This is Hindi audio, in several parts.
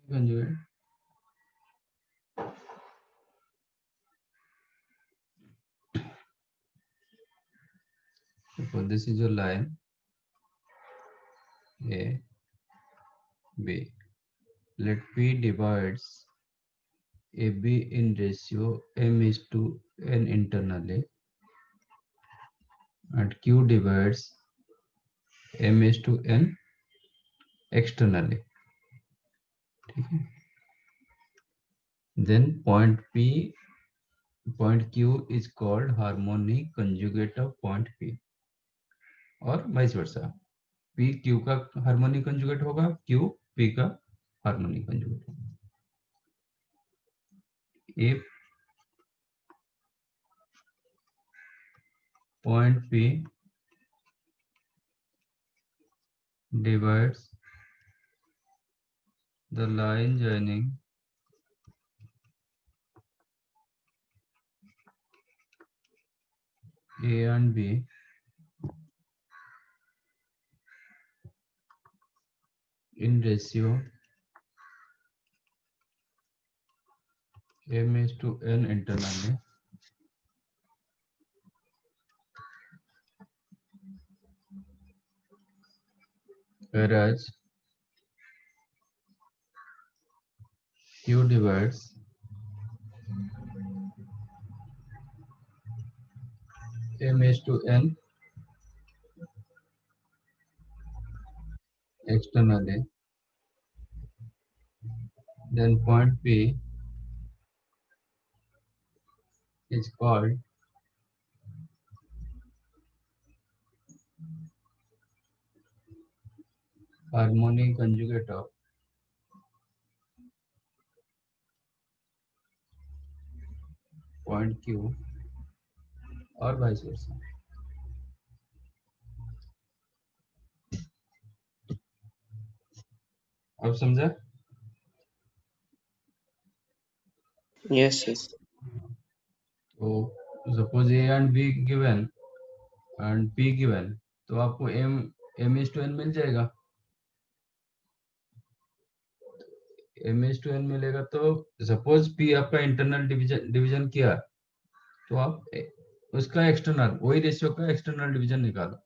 conjugate. Suppose this is your line A, B. Let P divides AB in ratio m is to n internally, and Q divides m is to n externally. Then point Q is called harmonic conjugate of point P, और vice versa. P Q का harmonic conjugate होगा, Q P का harmonic conjugate होगा. If point P divides the line joining A and B in ratio m is to n internally, whereas Q divides m is to n externally, then point P is called harmonic conjugate of point Q, or vice versa. अब समझा? Yes, yes. तो suppose A and B given and P given, तो आपको m is to n मिल जाएगा. m is to n मिलेगा तो suppose P आपका इंटरनल डिवीजन किया, तो आप उसका एक्सटर्नल, वही रेशियो का एक्सटर्नल डिवीजन निकालो.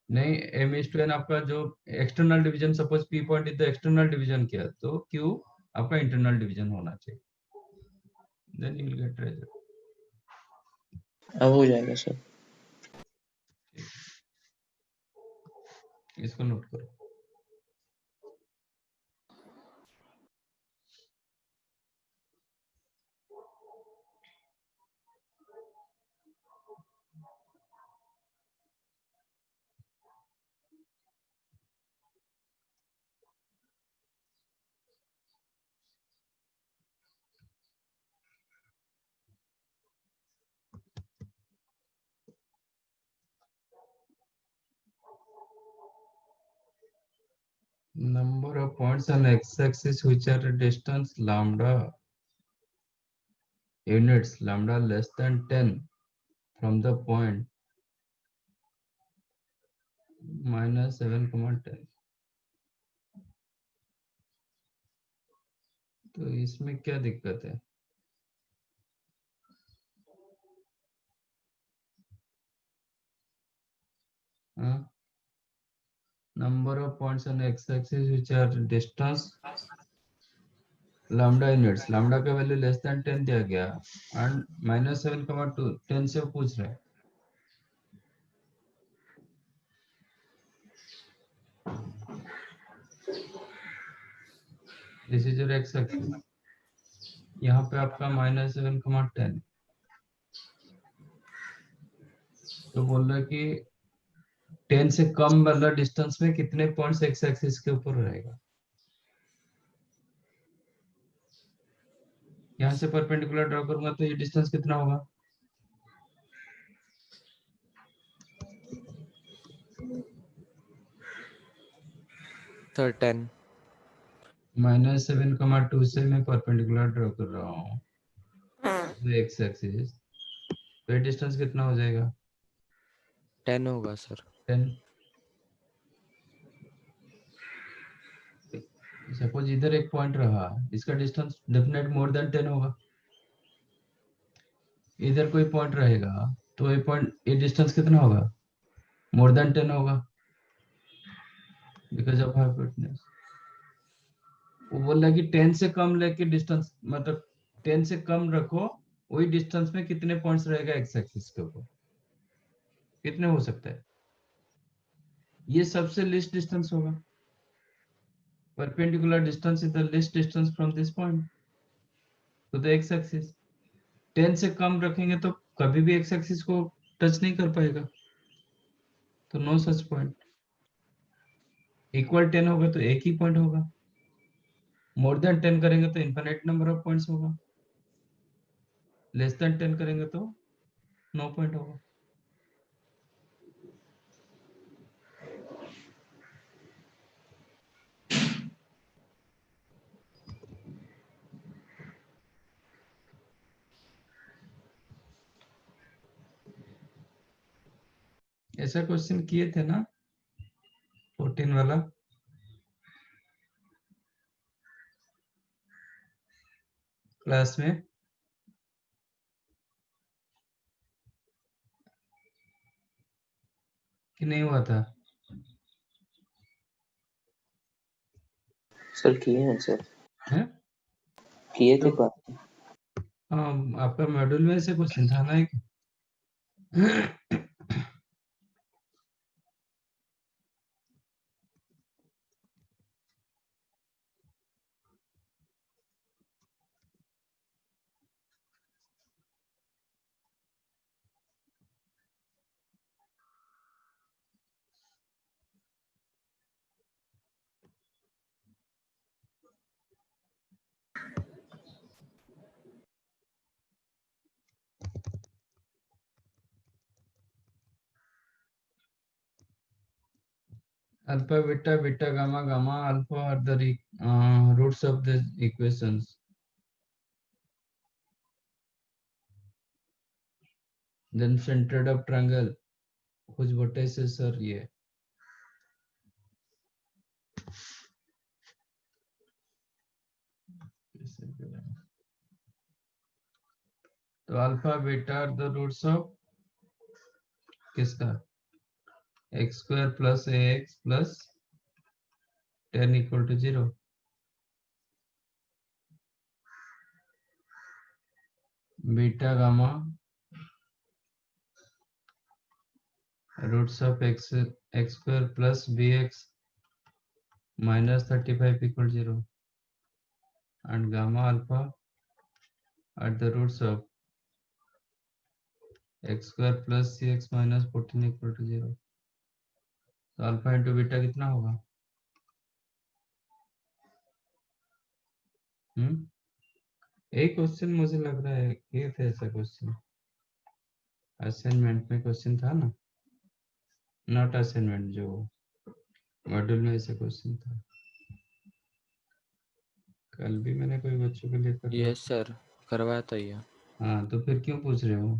नहीं, m is to n आपका जो external division, suppose P point is the external division किया, तो Q आपका इंटरनल डिवीजन होना चाहिए. Then you will get result. अब हो जाएगा सर. इसको नोट करो. Number of points on x-axis which are a distance lambda units, lambda less than 10 from the point minus 7,10. तो इसमें क्या दिक्कत है? Number of points on x-axis which are distance lambda units, lambda का वैल्यू लेस देन 10 दिया गया, एंड -7,2 10 से पूछ रहे हैं. This is your x axis. यहाँ पे आपका -7,10. तो बोल रहा है कि 10 से कम वाला डिस्टेंस में कितने पॉइंट्स एक्स एक्सिस के ऊपर रहेगा. यहाँ से परपेंडिकुलर ड्रॉ करूंगा तो ये डिस्टेंस कितना होगा? सर 10. -7,2 से मैं परपेंडिकुलर ड्रॉ कर रहा हूँ एक्स एक्सिस, तो ये डिस्टेंस कितना हो जाएगा? 10 होगा सर. 10. सपोज इधर एक पॉइंट रहा, इसका डिस्टेंस डेफिनेट मोर देन 10 होगा। इधर कोई पॉइंट रहेगा तो ये डिस्टेंस कितना होगा? मोर देन 10 होगा, बिकॉज ऑफ हाइपोटेन्यूज। वो बोल रहा है कि 10 से कम लेके डिस्टेंस, मतलब 10 से कम रखो, वही डिस्टेंस में कितने पॉइंट्स रहेगा एक्स एक्सिस के ऊपर, कितने हो सकता है? ये सबसे लीस्ट डिस्टेंस होगा। Perpendicular distance is the least distance from this point two the x axis. 10 से कम रखेंगे तो कभी भी एक्स एक्सिस को टच नहीं कर पाएगा, तो नो सच पॉइंट। इक्वल 10 होगा तो एक ही पॉइंट होगा, मोर देन 10 करेंगे तो इनफिनिट नंबर ऑफ पॉइंट्स होगा, लेस देन 10 करेंगे तो नो पॉइंट होगा। ऐसा क्वेश्चन किए थे ना 14 वाला? क्लास में कि नहीं हुआ था? सर किए हैं सर, है? किए थे तो क्लास। आपका मॉड्यूल में से क्वेश्चन था ना एक? Alpha beta beta gamma gamma alpha are the roots of the equations. Then centered of triangle whose vertices are ये। तो alpha beta are the roots of किसका? X square plus a x plus 10 equal to 0। Beta gamma roots of x square plus bx minus 35 equal 0, and gamma alpha at the roots of x square plus cx minus 14 equal to 0। तो अल्फा इंटू बीटा कितना होगा? एक क्वेश्चन मुझे लग रहा है ये था, ऐसा क्वेश्चन असाइनमेंट में क्वेश्चन था ना, नॉट असाइनमेंट, जो मॉड्यूल में ऐसा क्वेश्चन था। कल भी मैंने कोई बच्चों के लिए करवाया। यस सर, करवाया था ये। हाँ, तो फिर क्यों पूछ रहे हो?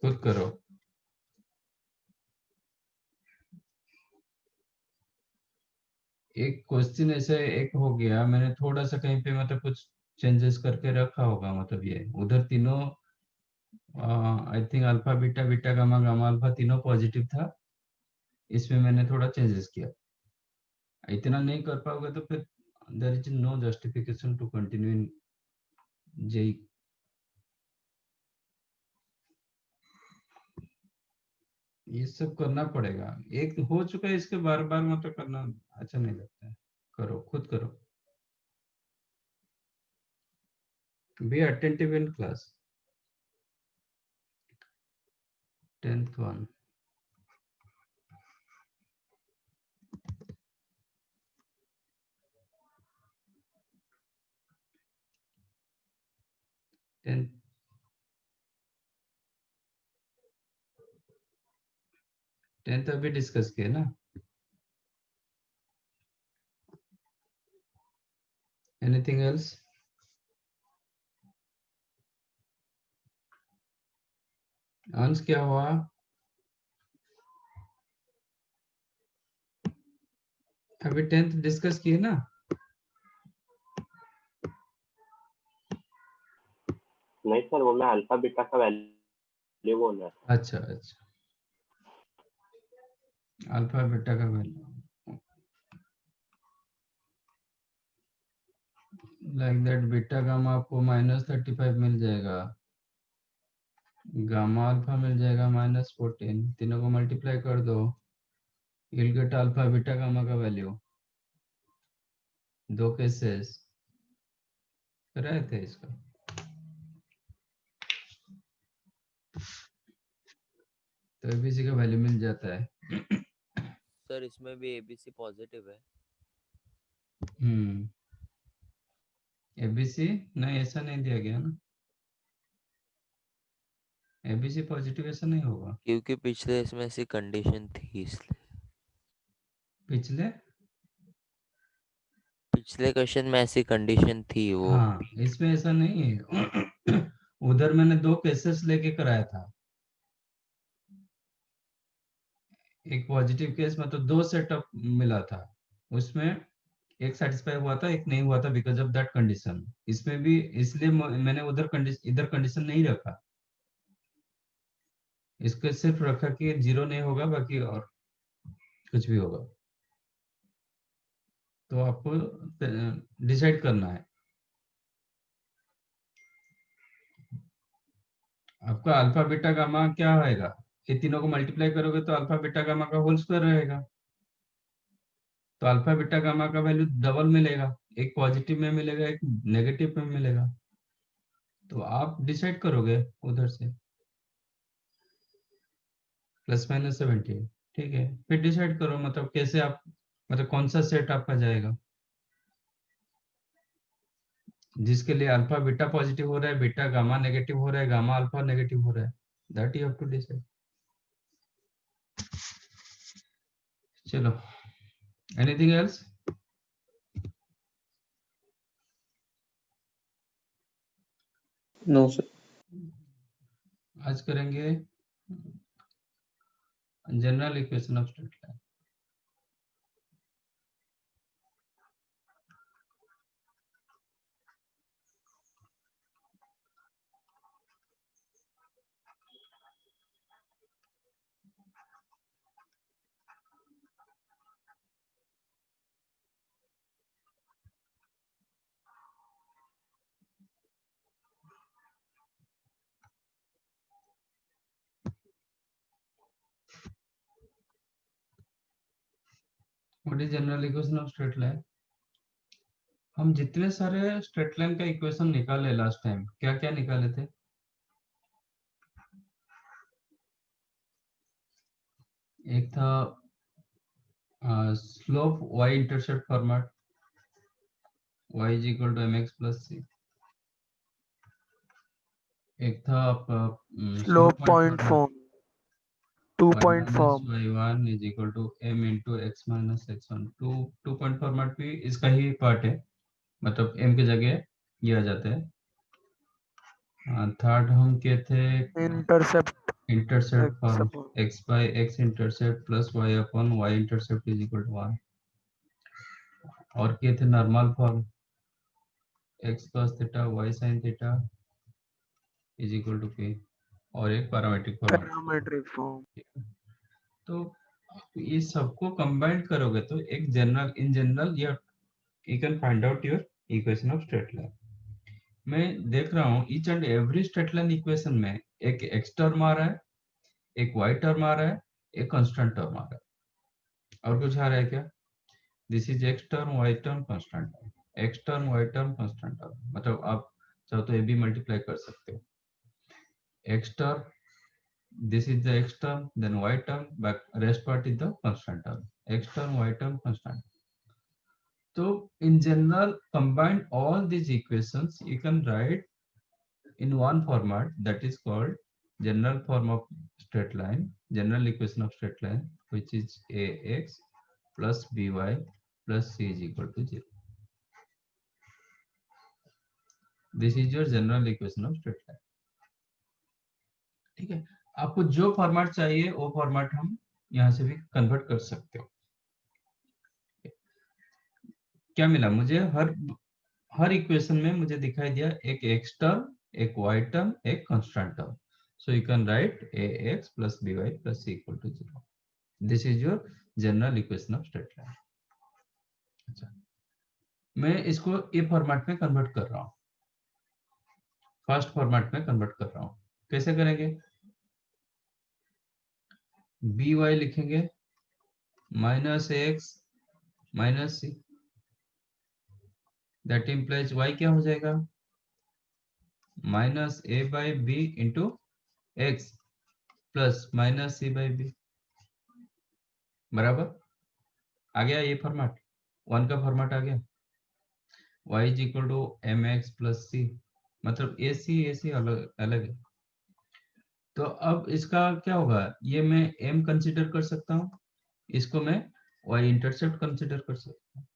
खुद करो। एक क्वेश्चन ऐसे एक हो गया, मैंने थोड़ा सा कहीं पे मतलब कुछ चेंजेस करके रखा होगा, मतलब ये उधर तीनों I think alpha beta beta gamma gamma alpha तीनों पॉजिटिव था, इसमें मैंने थोड़ा चेंजेस किया। इतना नहीं कर पाओगे तो फिर there is no justification to continue in JEE. ये सब करना पड़ेगा, एक हो चुका है, इसके बार बार मतलब करना अच्छा नहीं लगता है। करो, खुद करो। Be attentive in class. 10th one. Tenth 10th अभी डिस्कस किया ना। Anything else? अंश क्या हुआ? अभी 10th डिस्कस किए ना? नहीं सर, वो मैं अल्फा बीटा का वैल्यू बोल रहा था। अच्छा अच्छा, अल्फा बीटा का value like that. Beta gamma आपको -35 मिल जाएगा, गामा अल्फा मिल जाएगा -14। तीनों को मल्टीप्लाई कर दो, you'll get alpha beta gamma का वैल्यू। दो केसेस कराए थे इसका। तो एबीसी का वैल्यू मिल जाता है। सर इसमें भी एबीसी पॉजिटिव है। एबीसी नहीं, ऐसा नहीं दिया गया ना, एबीसी पॉजिटिव ऐसा नहीं होगा। क्योंकि पिछले इसमें ऐसी कंडीशन थी, इसलिए पिछले पिछले क्वेश्चन में ऐसी कंडीशन थी वो। हाँ, इसमें ऐसा नहीं है। उधर मैंने दो केसेस लेके कराया था, एक पॉजिटिव केस मतलब दो सेटअप मिला था, उसमें एक सेटिस्फाई हुआ था, एक नहीं हुआ था बिकॉज ऑफ दैट कंडीशन। इसमें भी इसलिए मैंने उधर कंडीशन इधर कंडीशन नहीं रखा, इसको सिर्फ रखा कि 0 नहीं होगा, बाकी और कुछ भी होगा। तो आपको डिसाइड करना है, आपका अल्फा बीटा गामा क्या आएगा। ये तीनों को मल्टीप्लाई करोगे तो अल्फा बीटा गामा का होल स्क्वायर रहेगा, तो अल्फा बीटा गामा का वैल्यू डबल मिलेगा, एक पॉजिटिव में मिलेगा, एक नेगेटिव में मिलेगा। तो आप डिसाइड करोगे उधर से ±70, ठीक है। फिर डिसाइड करो मतलब कैसे आप, मतलब कौन सा सेट आपका जाएगा जिसके लिए अल्फा बीटा पॉजिटिव हो रहा है, बीटा गामा नेगेटिव हो रहा है, गामा अल्फा नेगेटिव हो रहा है। That you have to decide. चलो, एनीथिंग एल्स? No sir. आज करेंगे general equation of straight line. What is general equation of straight line? हम जितने सारे स्ट्रेट लाइन का इक्वेशन निकाले लास्ट टाइम, क्या क्या निकाले थे? एक था slope y intercept format, y is equal to mx plus c। एक था आपका slope point form, 2 y point minus form. y1 is equal to m into x minus x1। Two point format भी इसका ही पार्ट है, मतलब m की जगह ये आ जाता है। थर्ड हम के थे intercept intercept x form, upon x by x intercept plus y upon y intercept is equal to 1। और के थे normal form, x cos theta y sin theta is equal to k। और एक पैरामीट्रिक फॉर्म। Parametric form. तो ये सबको कंबाइन करोगे तो एक general, in general you can find out your equation of straight line. मैं देख रहा हूँ each and every straight line equation में एक x टर्म आ रहा है, एक y टर्म आ रहा है, एक कांस्टेंट टर्म आ रहा है। और कुछ आ रहा है क्या? This is x term, y term, constant term, x term, y term, constant term. मतलब आप चाहो तो ये भी मल्टीप्लाई कर सकते हो। x term, this is the x term, then y term, but rest part is the constant term, x term, y term, constant. So in general, combine all these equations, you can write in one format that is called general form of straight line, general equation of straight line, which is ax plus by plus c is equal to 0. This is your general equation of straight line. ठीक है, आपको जो फॉर्मेट चाहिए वो फॉर्मेट हम यहाँ से भी कन्वर्ट कर सकते हो। क्या मिला मुझे, हर इक्वेशन में मुझे दिखाई दिया एक x टर्म, एक y टर्म, एक constant term. So you can write ax plus by plus c equal to 0. This is your general equation of straight line. अच्छा, मैं इसको ए फॉर्मेट में कन्वर्ट कर रहा हूँ, फर्स्ट फॉर्मेट में कन्वर्ट कर रहा हूँ. कैसे करेंगे? बी वाई लिखेंगे minus x minus c, that implies y क्या हो जाएगा, minus a by b into x plus minus c by b, बराबर. आ गया ये फॉर्मेट, वन का फॉर्मेट आ गया. y is equal to m x plus c, मतलब ए सी अलग अलग है. तो अब इसका क्या होगा, ये मैं m कंसीडर कर सकता हूँ, इसको मैं y इंटरसेप्ट कंसीडर कर सकता हूँ.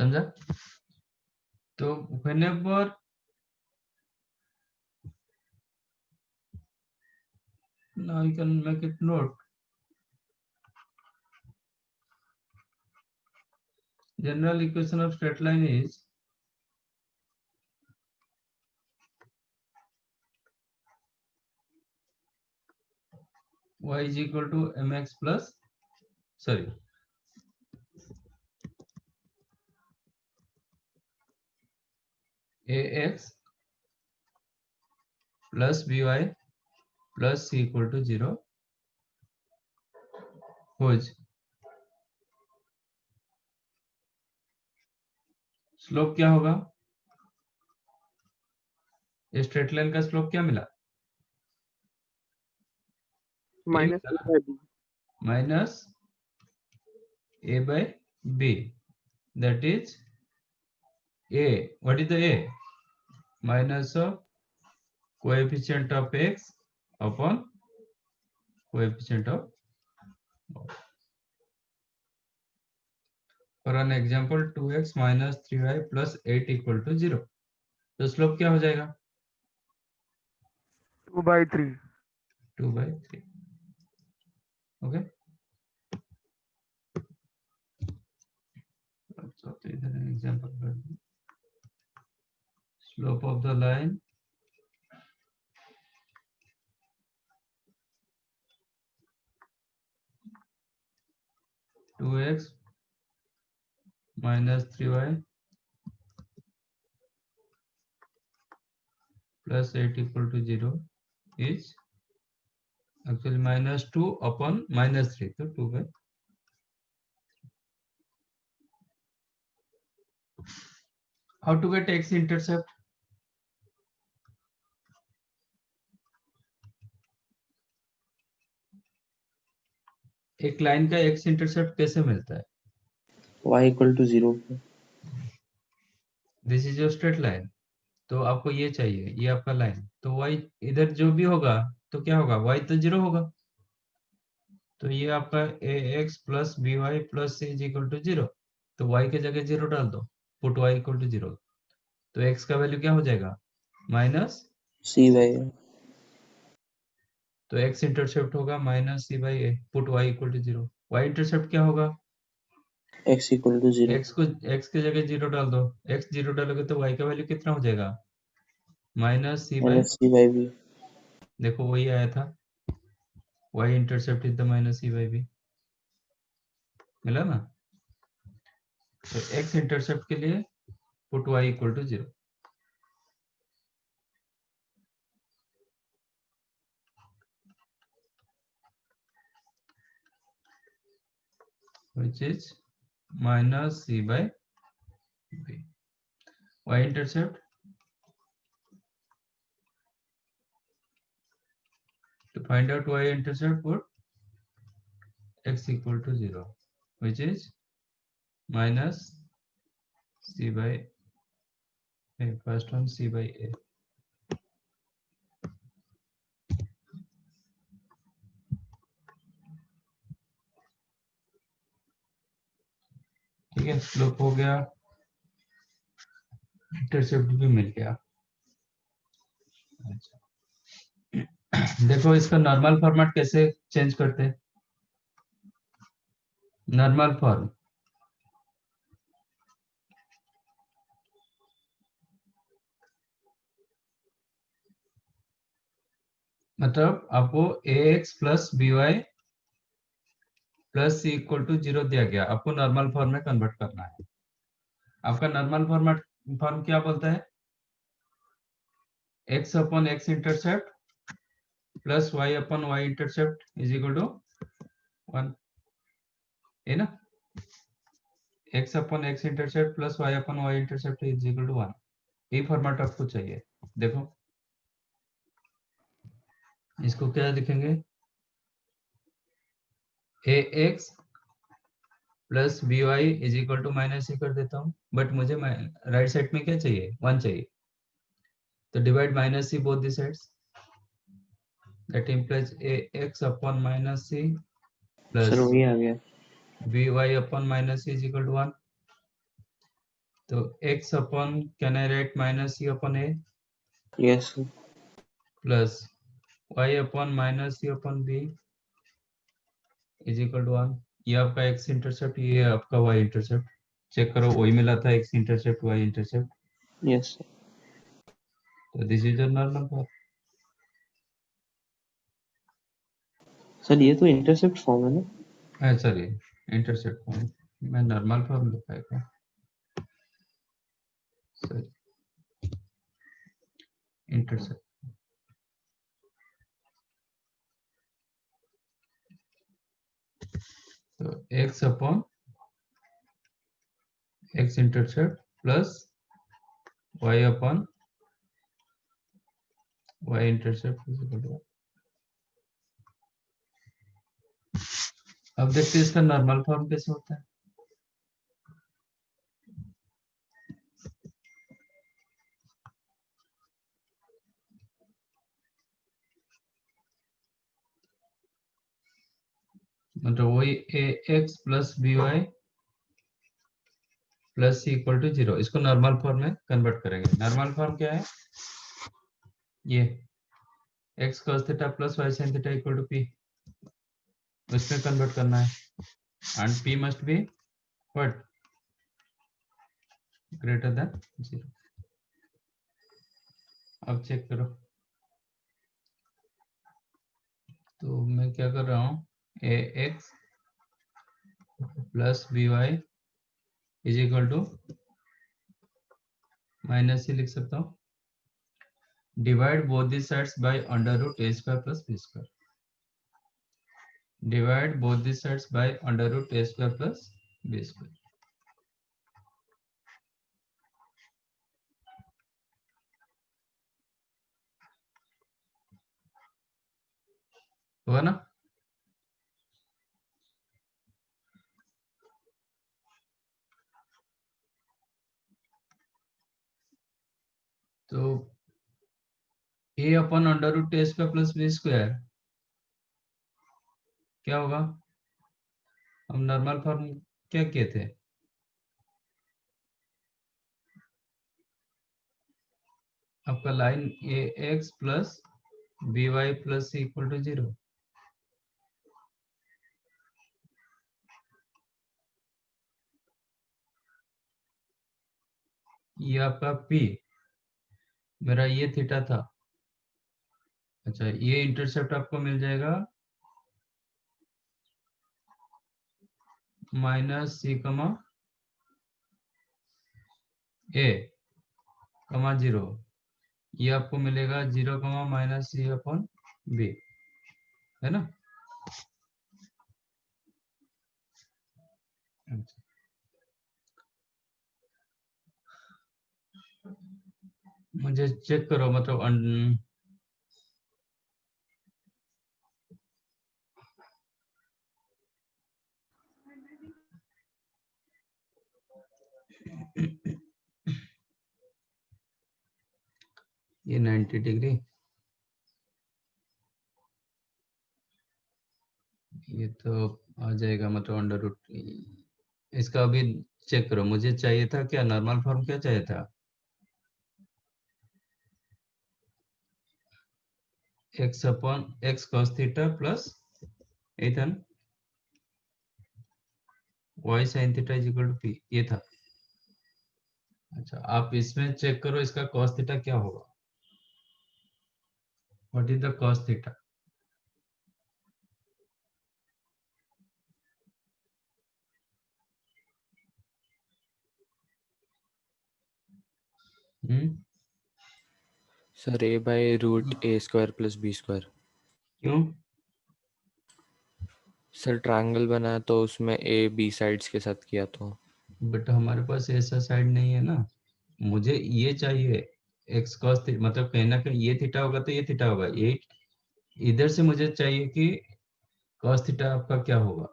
समझा? तो whenever now you can make it note, general equation of straight line is y is equal to mx plus, sorry, ax plus by plus c equal to 0, खोज स्लोप क्या होगा, स्ट्रेट लाइन का स्लोप क्या मिला, minus a by b. Minus a by b, that is a, what is the a, minus of coefficient of x upon coefficient of y. For an example 2x minus 3y plus 8 equal to 0, तो स्लोप क्या हो जाएगा, 2 by 3. 2 by 3. ओके, तो इधर एग्जांपल कर दूं, slope of the line two x minus 3y plus 8 equal to 0 is actually minus 2 upon minus 3, so 2 by. How to get x intercept? एक लाइन का x इंटरसेप्ट कैसे मिलता है, y equal to 0 this is your straight line, तो आपको ये चाहिए, ये आपका लाइन, तो y इधर जो भी होगा तो क्या होगा, y तो 0 होगा, तो ये आपका ax plus by plus c is equal to 0, तो y के जगह 0 डाल दो, पुट y इक्वल टू 0, तो x का वैल्यू क्या हो जाएगा, माइनस, c by a. तो x इंटरसेप्ट होगा minus c by a, put y equal to 0, y intercept क्या होगा, x equal to 0. x के जगह 0 डाल दो, x 0 डालोगे तो y का वैल्यू कितना हो जाएगा, minus c by, minus c by b. देखो वही आया था, y intercept is the minus c by b, मिला ना. तो x इंटरसेप्ट के लिए put y equal to 0, which is minus c by b. Y intercept, to find out y intercept, put x equal to 0, which is minus c by a, first one c by a. ठीक है, स्लोप हो गया, इंटरसेप्ट भी मिल गया. अच्छा, देखो इसका नॉर्मल फॉर्मेट कैसे चेंज करते हैं, नॉर्मल फॉर्म मतलब आपको ax plus by plus c equal to 0 दिया गया, आपको नॉर्मल फॉर्म में कन्वर्ट करना है। आपका नॉर्मल फॉर्मेट फॉर्म क्या बोलता है, x upon x intercept plus y upon y intercept is equal to 1, है ना। x upon x intercept plus y upon y intercept is equal to 1, यही फॉर्मेट आपको चाहिए। देखो इसको क्या लिखेंगे, ax plus by is equal to minus कर देता हूँ, बट मुझे राइट साइड में क्या चाहिए, 1 चाहिए, तो divide minus c both the sides, that implies ax upon minus c sir plus वही आ गया। by upon minus c is equal to 1, तो x upon can I write minus c upon a yes sir. Plus y upon minus c upon b is equal to 1। ये आपका x इंटरसेप्ट, ये आपका y इंटरसेप्ट, चेक करो वही मिला था, x intercept y intercept, yes sir. तो this is your normal form. Sir ये तो इंटरसेप्ट फॉर्म है ना। सॉरी इंटरसेप्ट फॉर्म, मैं नॉर्मल फॉर्म लिखा है क्या, सॉरी इंटरसेप्ट, तो x upon x intercept plus y upon y intercept is equal to, अब देखते हैं इसका नॉर्मल फॉर्म कैसे होता है। मतलब वही ax plus by plus c equal to 0, इसको नॉर्मल फॉर्म में कन्वर्ट करेंगे। नॉर्मल फॉर्म क्या है, ये x cos theta plus y sin theta equal to p, उसमें कन्वर्ट करना है, and p must be what, greater than 0। अब चेक करो, तो मैं क्या कर रहा हूँ, ax plus by is equal to minus c लिख सकता हूँ, divide both the sides by under root a square plus b square, divide both the sides by under root a square plus b square. हुआ ना, तो a upon under root a square plus b square क्या होगा, हम नॉर्मल फॉर्म क्या किए थे, आपका line ax plus by plus c equal to 0, ये आपका p, मेरा ये थीटा था। अच्छा ये इंटरसेप्ट आपको मिल जाएगा माइनस सी कमा a कमा 0, ये आपको मिलेगा 0 comma minus c upon b, है ना। अच्छा, मुझे चेक करो, मतलब ये 90 डिग्री, ये तो आ जाएगा मतलब अंडर रूट, इसका अभी चेक करो, मुझे चाहिए था क्या, नॉर्मल फॉर्म क्या चाहिए था, x upon x cos theta plus इथन y sin theta is equal to p, ये था। अच्छा, आप इसमें चेक करो इसका cos थीटा क्या होगा। What is the cos theta? Sir a by root a square plus b square. क्यों? सर ट्रायंगल बना तो उसमें a b साइड्स के साथ किया तो। बट हमारे पास ऐसा साइड नहीं है ना, मुझे ये चाहिए x cos थीटा, मतलब कहीं ना कहीं ये थीटा होगा तो ये थीटा होगा, ये इधर से मुझे चाहिए कि cos थीटा आपका क्या होगा।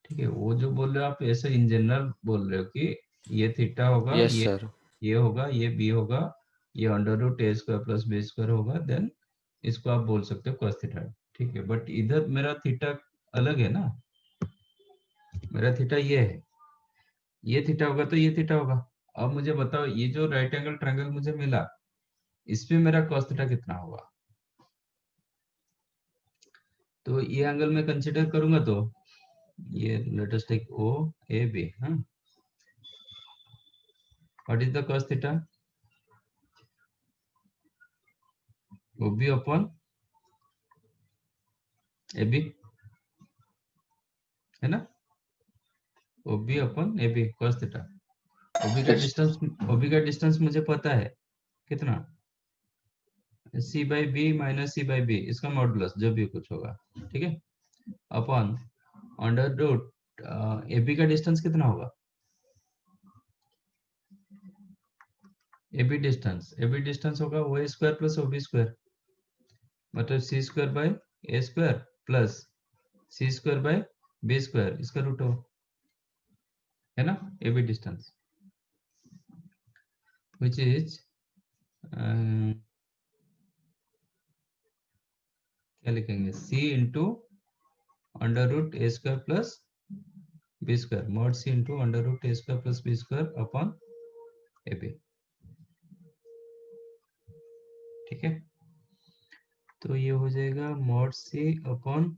ठीक है, वो जो बोल रहे हो आप ऐसे इन जनरल बोल रहे हो कि ये थीटा होगा, यस सर। ये होगा, ये बी होगा, ये under root a square plus b square होगा, देन इसको आप बोल सकते हो cos थीटा। ठीक है, बट इधर मेरा थीटा अलग है ना, मेरा थीटा ये है, ये थीटा होगा तो ये थीटा होगा। अब मुझे बताओ ये जो राइट एंगल ट्रायंगल मुझे मिला, इसमें मेरा cos थीटा कितना होगा? तो ये एंगल में कंसीडर करूंगा तो ये let us take O A B. हाँ, what is the cos theta? OB upon AB है ना, OB upon AB cos theta. OB का डिस्टेंस मुझे पता है कितना, C by b minus C by b, इसका मॉडुलस जो भी कुछ होगा। ठीक है, अपॉन अंडर रूट AB का डिस्टेंस कितना होगा, AB डिस्टेंस होगा O square plus OB square, मतलब C square by a square plus C square by b square, इसका रूट हो, है ना, AB डिस्टेंस which is क्या लिखेंगे, C into under root a square plus b square, mod C into under root a square plus b square upon a b. ठीक है, तो ये हो जाएगा mod C upon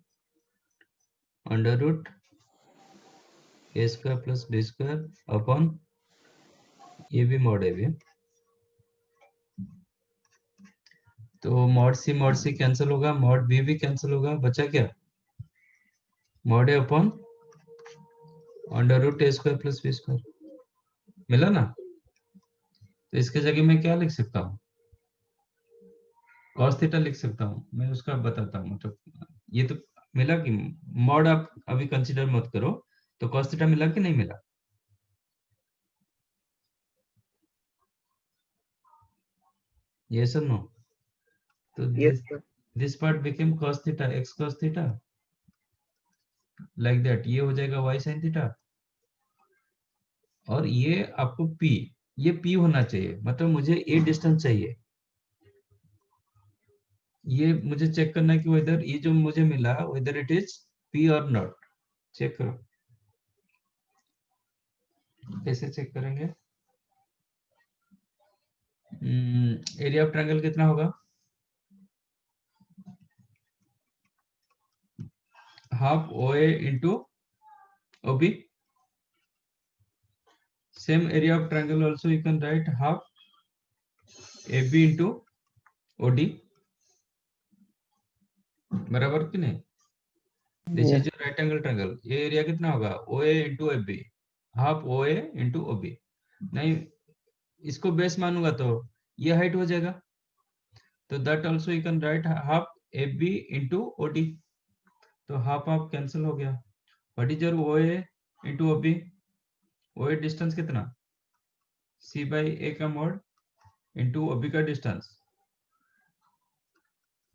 under root a square plus b square upon ये भी मॉड ए बी। तो मॉड C कैंसिल होगा, मॉड B भी कैंसिल होगा, बचा क्या, mod a upon under root a square plus b square, मिला ना। तो इसके जगह मैं क्या लिख सकता हूँ, cos थीटा लिख सकता हूँ, मैं उसका बताता हूँ। मतलब ये तो मिला कि मॉड आप अभी कंसीडर मत करो, तो cos थीटा मिला कि नहीं मिला? यस और नो? तो Yes, sir. This part became cos theta, x cos theta like that, ये हो जाएगा y sin थीटा, और ये आपको p, ये p होना चाहिए, मतलब मुझे a डिस्टेंस चाहिए। ये मुझे चेक करना है कि वेदर ये जो मुझे मिला वेदर इट इज p और नॉट। चेक करो, कैसे चेक करेंगे? एरिया ऑफ ट्रायंगल कितना होगा, half OA into OB। Same area of triangle also you can write half AB into OD, बराबर कि नहीं? This is your right angle triangle, ये एरिया कितना होगा, OA into AB, half OA into OB। नहीं, इसको बेस मानूंगा तो ये हाइट हो जाएगा, तो that also you can write half AB into OD, तो हाफ हाफ कैंसिल हो गया। What is your OA into OB? OA distance कितना, C बाई A का मॉड इंटू OB का डिस्टेंस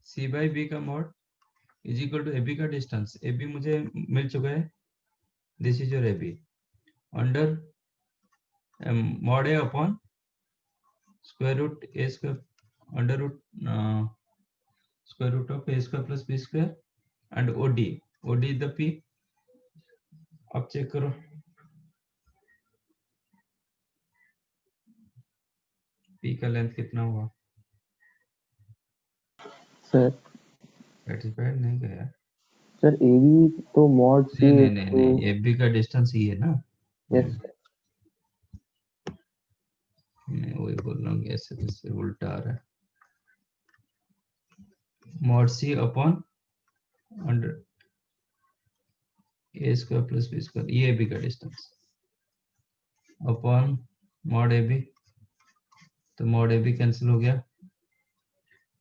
C बाई B का mod is equal to AB का डिस्टेंस। AB मुझे मिल चुका है, this is your AB under mod A upon square root A square under root square root of a square plus b square and OD is the P। अब चेक करो, P का लेंथ कितना हुआ, सर सेटिस्फाइड नहीं गया सर AB तो mod C नहीं नहीं नहीं तो नहीं एबी का डिस्टेंस ये है ना यस मैं वही बोल रहा हूँ ऐसे कैसे उल्टा आ रहा है मॉड सी अपॉन अंडर ए स्क्वायर प्लस बी स्क्वायर ये एबी का डिस्टेंस अपॉन मॉड एबी तो मॉड एबी कैंसिल हो गया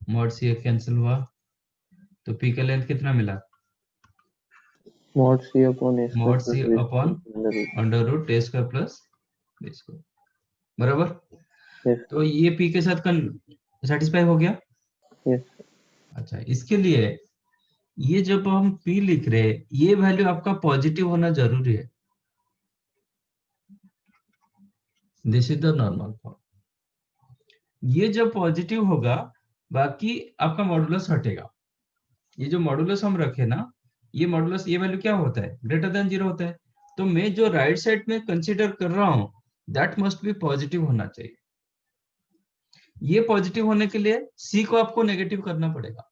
मॉड सी कैंसिल हुआ तो पी का लेंथ कितना मिला mod C upon A mod square c plus B upon square under root under root a square plus b square बराबर yes तो ये पी के साथ सेटिस्फाई हो गया yes अच्छा इसके लिए ये जब हम p लिख रहे हैं ये वैल्यू आपका पॉजिटिव होना जरूरी है this is the normal form ये जब पॉजिटिव होगा बाकी आपका मॉडुलस हटेगा ये जो मॉडुलस हम रखे ना ये मॉडुलस ये वैल्यू क्या होता है ग्रेटर देन 0 होता है तो मैं जो राइट साइड में कंसीडर कर रहा हूं दैट मस्ट बी पॉजिटिव होना चाहिए ये पॉजिटिव होने के लिए c को आपको नेगेटिव करना पड़ेगा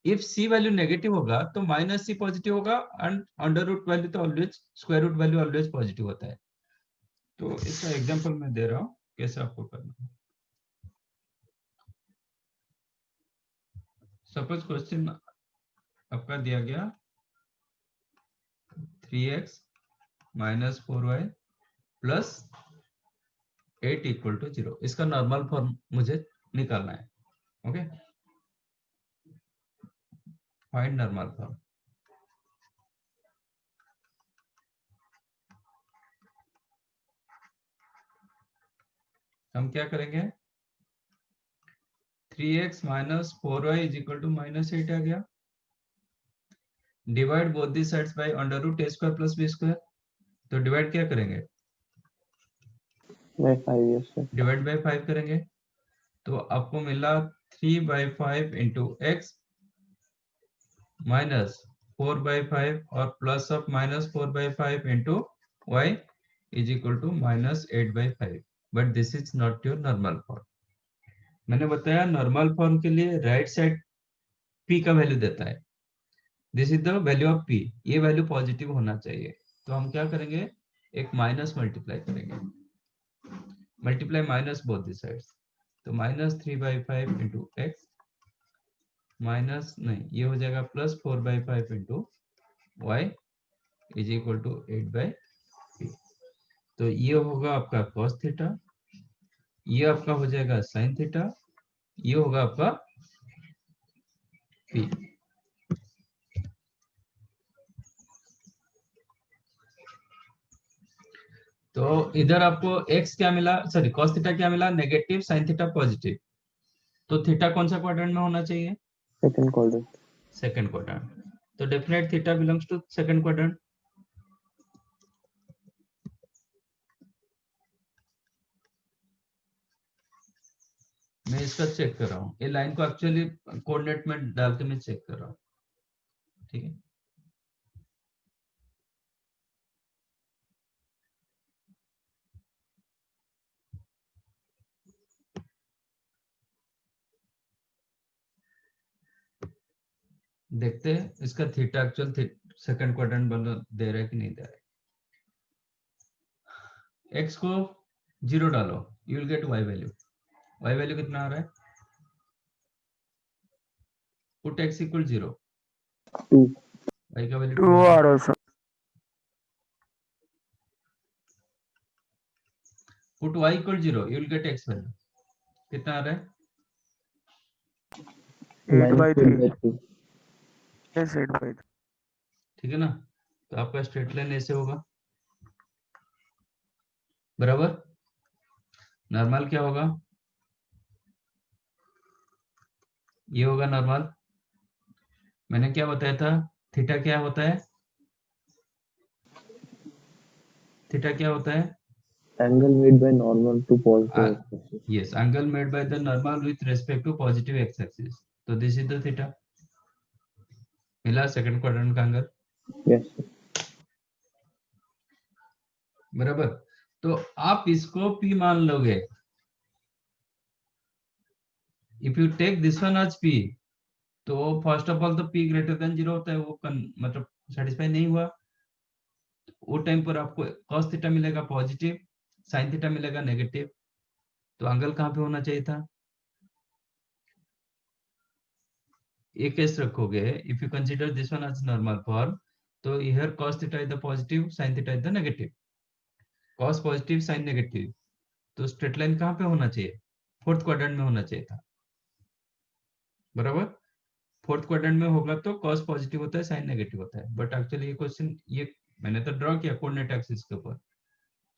इफ c वैल्यू नेगेटिव होगा तो माइनस c पॉजिटिव होगा एंड अंडर रूट वैल्यू तो always square root value always positive होता है तो इसका एग्जांपल मैं दे रहा हूं कैसे आपको करना है सपोज क्वेश्चन आपका दिया गया 3x minus 4y plus 8 equal to 0 इसका नॉर्मल फॉर्म मुझे निकालना है ओके फाइंड नॉर्मल फॉर्म हम क्या करेंगे 3x minus 4y is equal to minus 8 आ गया divide both the sides by under root a square plus b square तो डिवाइड क्या करेंगे by 5 yes sir divide by 5 करेंगे तो आपको मिला 3/5 इंटू एक्स माइनस 4/5 और plus of minus 4/5 into y is equal to minus 8/5 but this is not your normal form मैंने बताया नॉर्मल फॉर्म के लिए राइट साइड p का वैल्यू देता है this is the value of p ये वैल्यू पॉजिटिव होना चाहिए तो हम क्या करेंगे एक माइनस मल्टीप्लाई करेंगे multiply minus both the sides तो माइनस 3/5 इंटू एक्स माइनस नहीं ये हो जाएगा plus 4/5 into y is equal to 8/p तो ये होगा आपका cos थीटा ये आपका हो जाएगा sin थीटा ये होगा आपका p तो इधर आपको x क्या मिला सॉरी cos थीटा क्या मिला नेगेटिव sin थीटा पॉजिटिव तो थीटा कौन सा क्वाड्रेंट में होना चाहिए second quadrant सेकंड क्वाड्रेंट तो definite theta belongs to second quadrant मैं इसका चेक कर रहा हूँ ये लाइन को एक्चुअली कोऑर्डिनेट में डाल के मैं चेक कर रहा हूँ ठीक है देखते हैं इसका थीटा एक्चुअल सेकंड क्वाड्रेंट बना दे रहा है कि नहीं दे रहा है x को 0 डालो you will gate y value कितना आ रहा है पुट x इक्वल 0 2 y का वैल्यू 2 आ रहा है sir put y equal 0 you will gate x value कितना आ रहा है 8/3 yes 8/3 ठीक है ना तो आपका स्ट्रेट लाइन ऐसे होगा बराबर नॉर्मल क्या होगा ये होगा नॉर्मल मैंने क्या बताया था थीटा क्या होता है थीटा क्या होता है angle made by normal to positive x-axis yes angle made by the normal with respect to positive x-axis so this is the theta मिला सेकंड क्वाड्रेंट का एंगल yes sir बराबर तो आप इसको p मान लोगे if you take this one as p, तो फर्स्ट ऑफ ऑल तो पी ग्रेटर देन 0 होता है, वो मतलब सेटिस्फाई नहीं हुआ। वो टाइम पर आपको cos थीटा मिलेगा पॉजिटिव, sin थीटा मिलेगा नेगेटिव। तो एंगल कहाँ पे होना चाहिए था? एक केस रखोगे, if you consider this one as normal form, तो here cos theta is the positive, sin theta is the negative. cos positive, sin negative, तो स्ट्रेट लाइन कहाँ पे होना चाहिए? फोर्थ क्वाड्रेंट में होना चाहिए था, बराबर। फोर्थ क्वाड्रेंट में होगा तो cos पॉजिटिव होता है, sin नेगेटिव होता है। बट एक्चुअली ये क्वेश्चन, ये मैंने तो ड्रॉ किया कोऑर्डिनेट एक्सिस के ऊपर,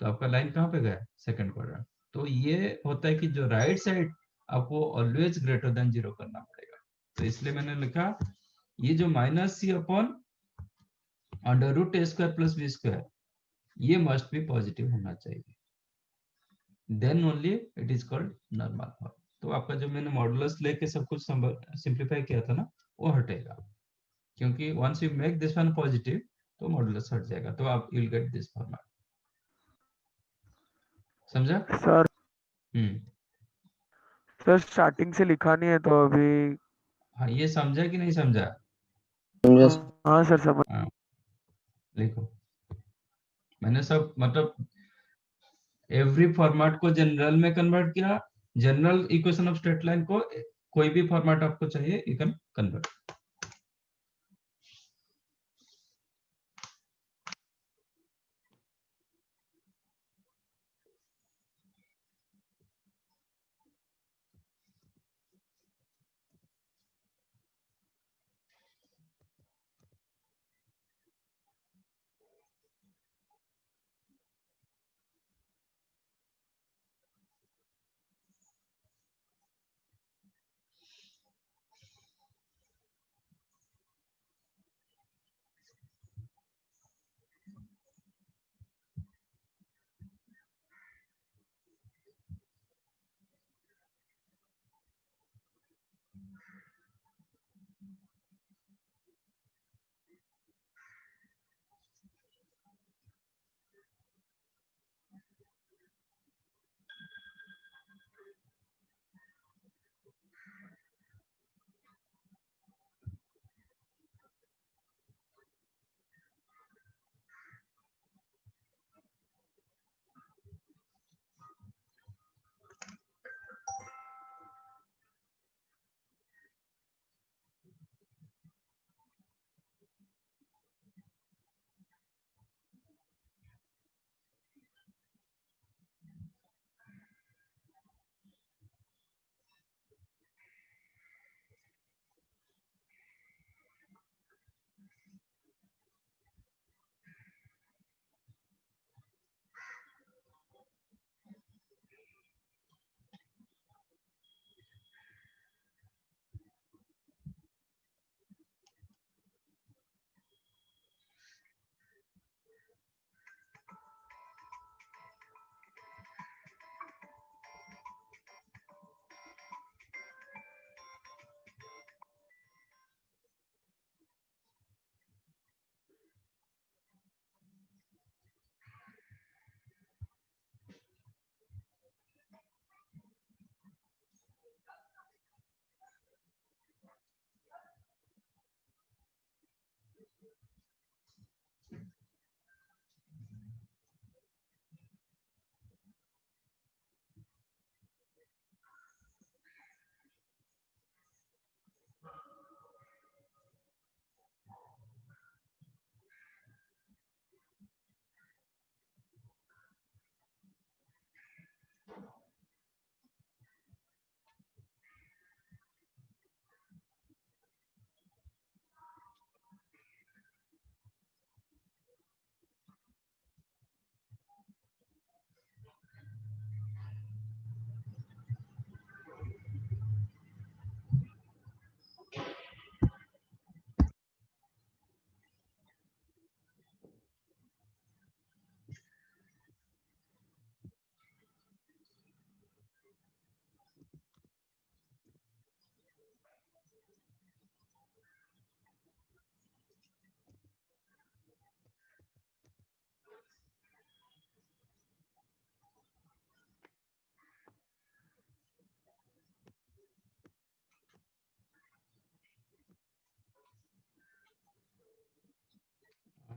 तो आपका लाइन कहाँ पे गया? Second quadrant. तो ये होता है कि जो राइट साइड आपको ऑलवेज ग्रेटर देन 0 करना पड़ेगा। तो इसलिए मैंने लिखा ये जो minus c upon under root a square plus b square, ये मस्ट बी पॉजिटिव होना चाहिए, then only it is called normal form. तो आपका जो मैंने मॉडुलस लेके सब कुछ सिंप्लीफाई किया था ना, वो हटेगा, क्योंकि once you make this one positive तो मॉडुलस हट जाएगा, तो आप विल गेट दिस फॉर्मेट। समझा? सर हम्म। सर स्टार्टिंग से लिखा नहीं है तो अभी। हाँ, ये समझा कि नहीं समझा? समझा। हाँ सर समझ। हाँ, लिखो। मैंने सब मतलब एवरी फॉर्मेट को जनरल में कन्वर्ट किया। General equation of straight line को कोई भी फॉर्मेट आपको चाहिए, यू कैन कन्वर्ट।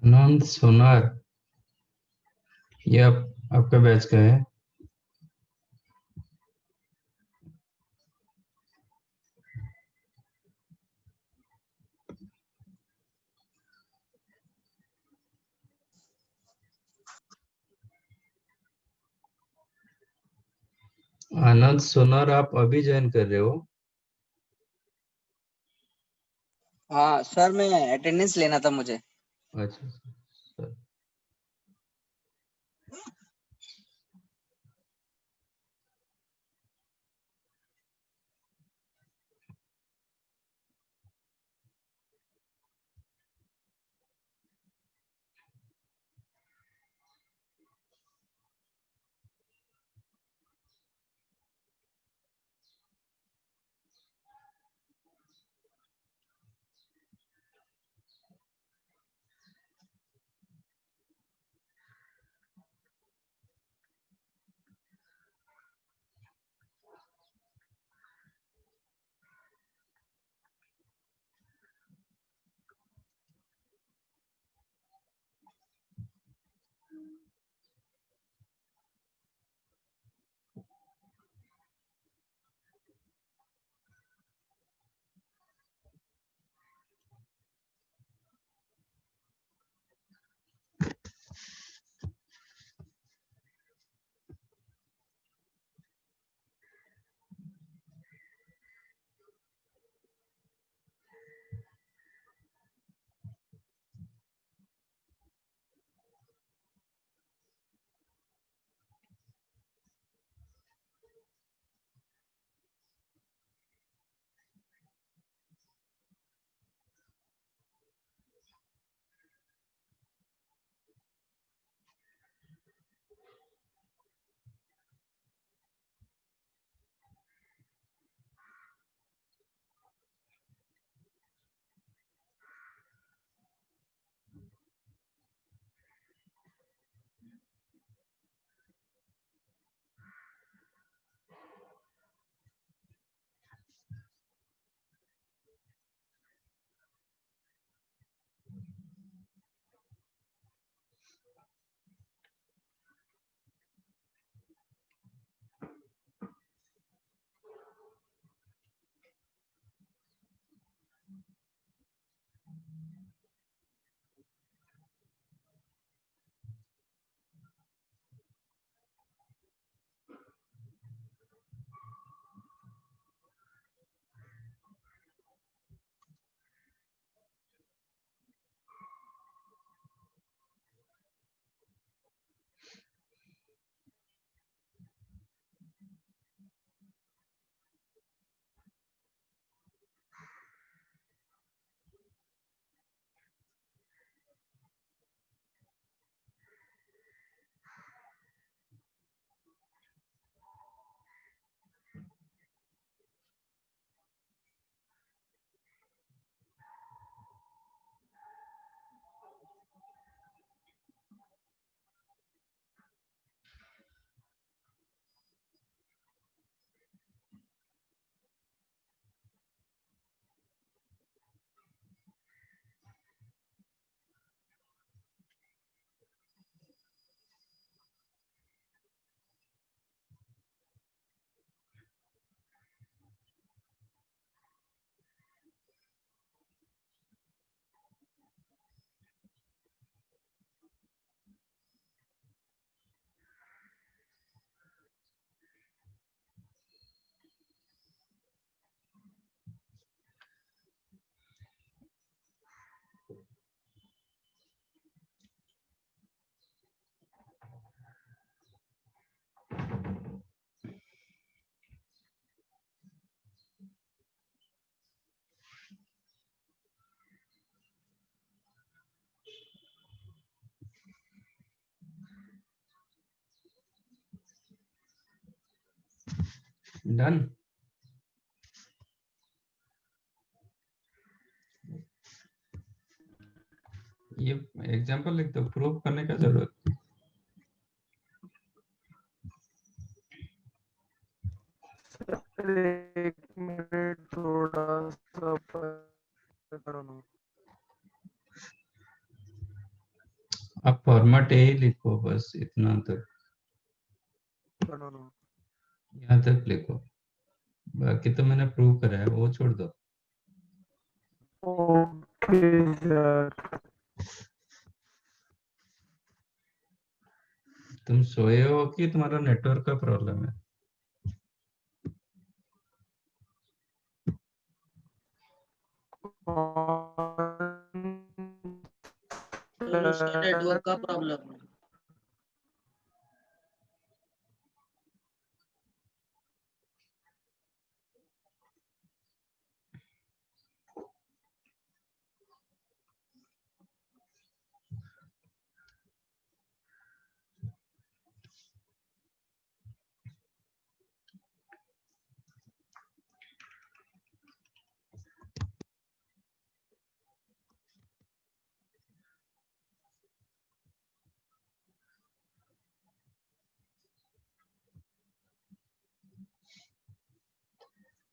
आनंद सोनार, ये आपका बैच का है? आनंद सोनार, आप अभी ज्वाइन कर रहे हो? हाँ सर, मैं अटेंडेंस लेना था मुझे। अच्छा सर। डन। ये एग्जांपल लिख दो, प्रूव करने का जरूरत। सर एक मिनट, थोड़ा सा करो ना। फॉर्मेट ए ही लिखो, बस इतना तक, नो यहाँ तक लिखो, बाकी तो मैंने प्रूव करा है, वो छोड़ दो। Okay sir. तुम सोए हो कि तुम्हारा नेटवर्क का प्रॉब्लम है? सर उसका नेटवर्क का प्रॉब्लम है।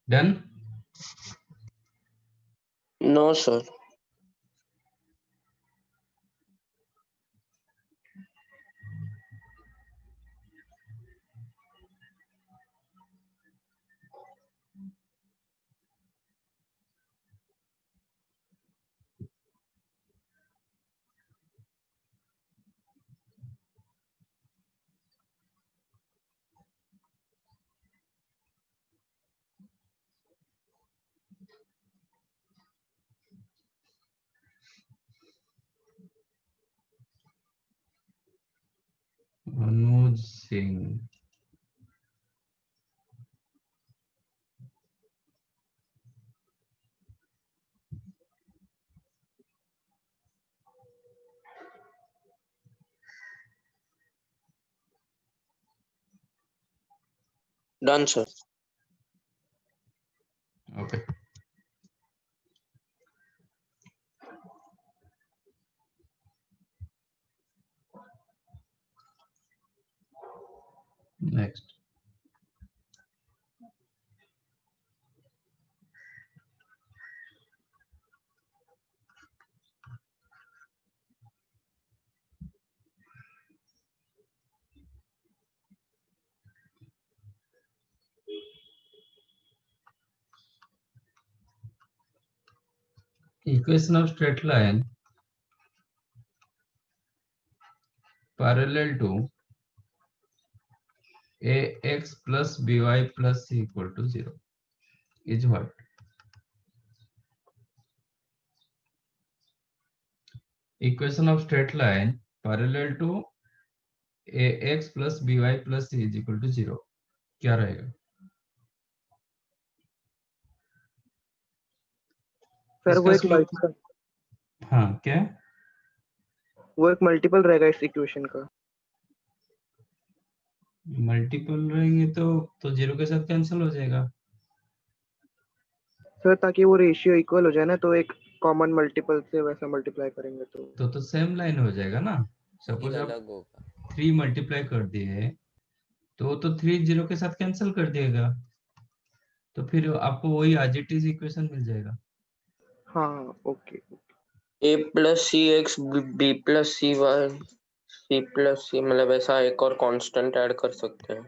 Done? No, sir. Manoj Singh, Done, sir. Okay. Next. Equation of straight line parallel to ax plus by plus c equal to 0 is what? Equation of straight line parallel to ax plus by plus c is equal to 0 क्या रहेगा? सर वो इसका एक slope, मल्टीपल हाँ क्या? वो एक मल्टीपल रहेगा इस इक्वेशन का। मल्टीपल रहेंगे तो 0 के साथ कैंसिल हो जाएगा। सर ताकि वो रेशियो इक्वल हो जाए ना, तो एक कॉमन मल्टीपल से वैसा मल्टीप्लाई करेंगे तो सेम लाइन हो जाएगा ना। फिर सपोज आप अलग होगा। 3 मल्टीप्लाई कर दिए तो 3 0 के साथ कैंसिल कर दिएगा, तो फिर आपको वही एज इट इज इक्वेशन मिल जाएगा। हाँ okay. A plus cx b plus cy c plus c, मतलब ऐसा एक और कांस्टेंट ऐड कर सकते हैं।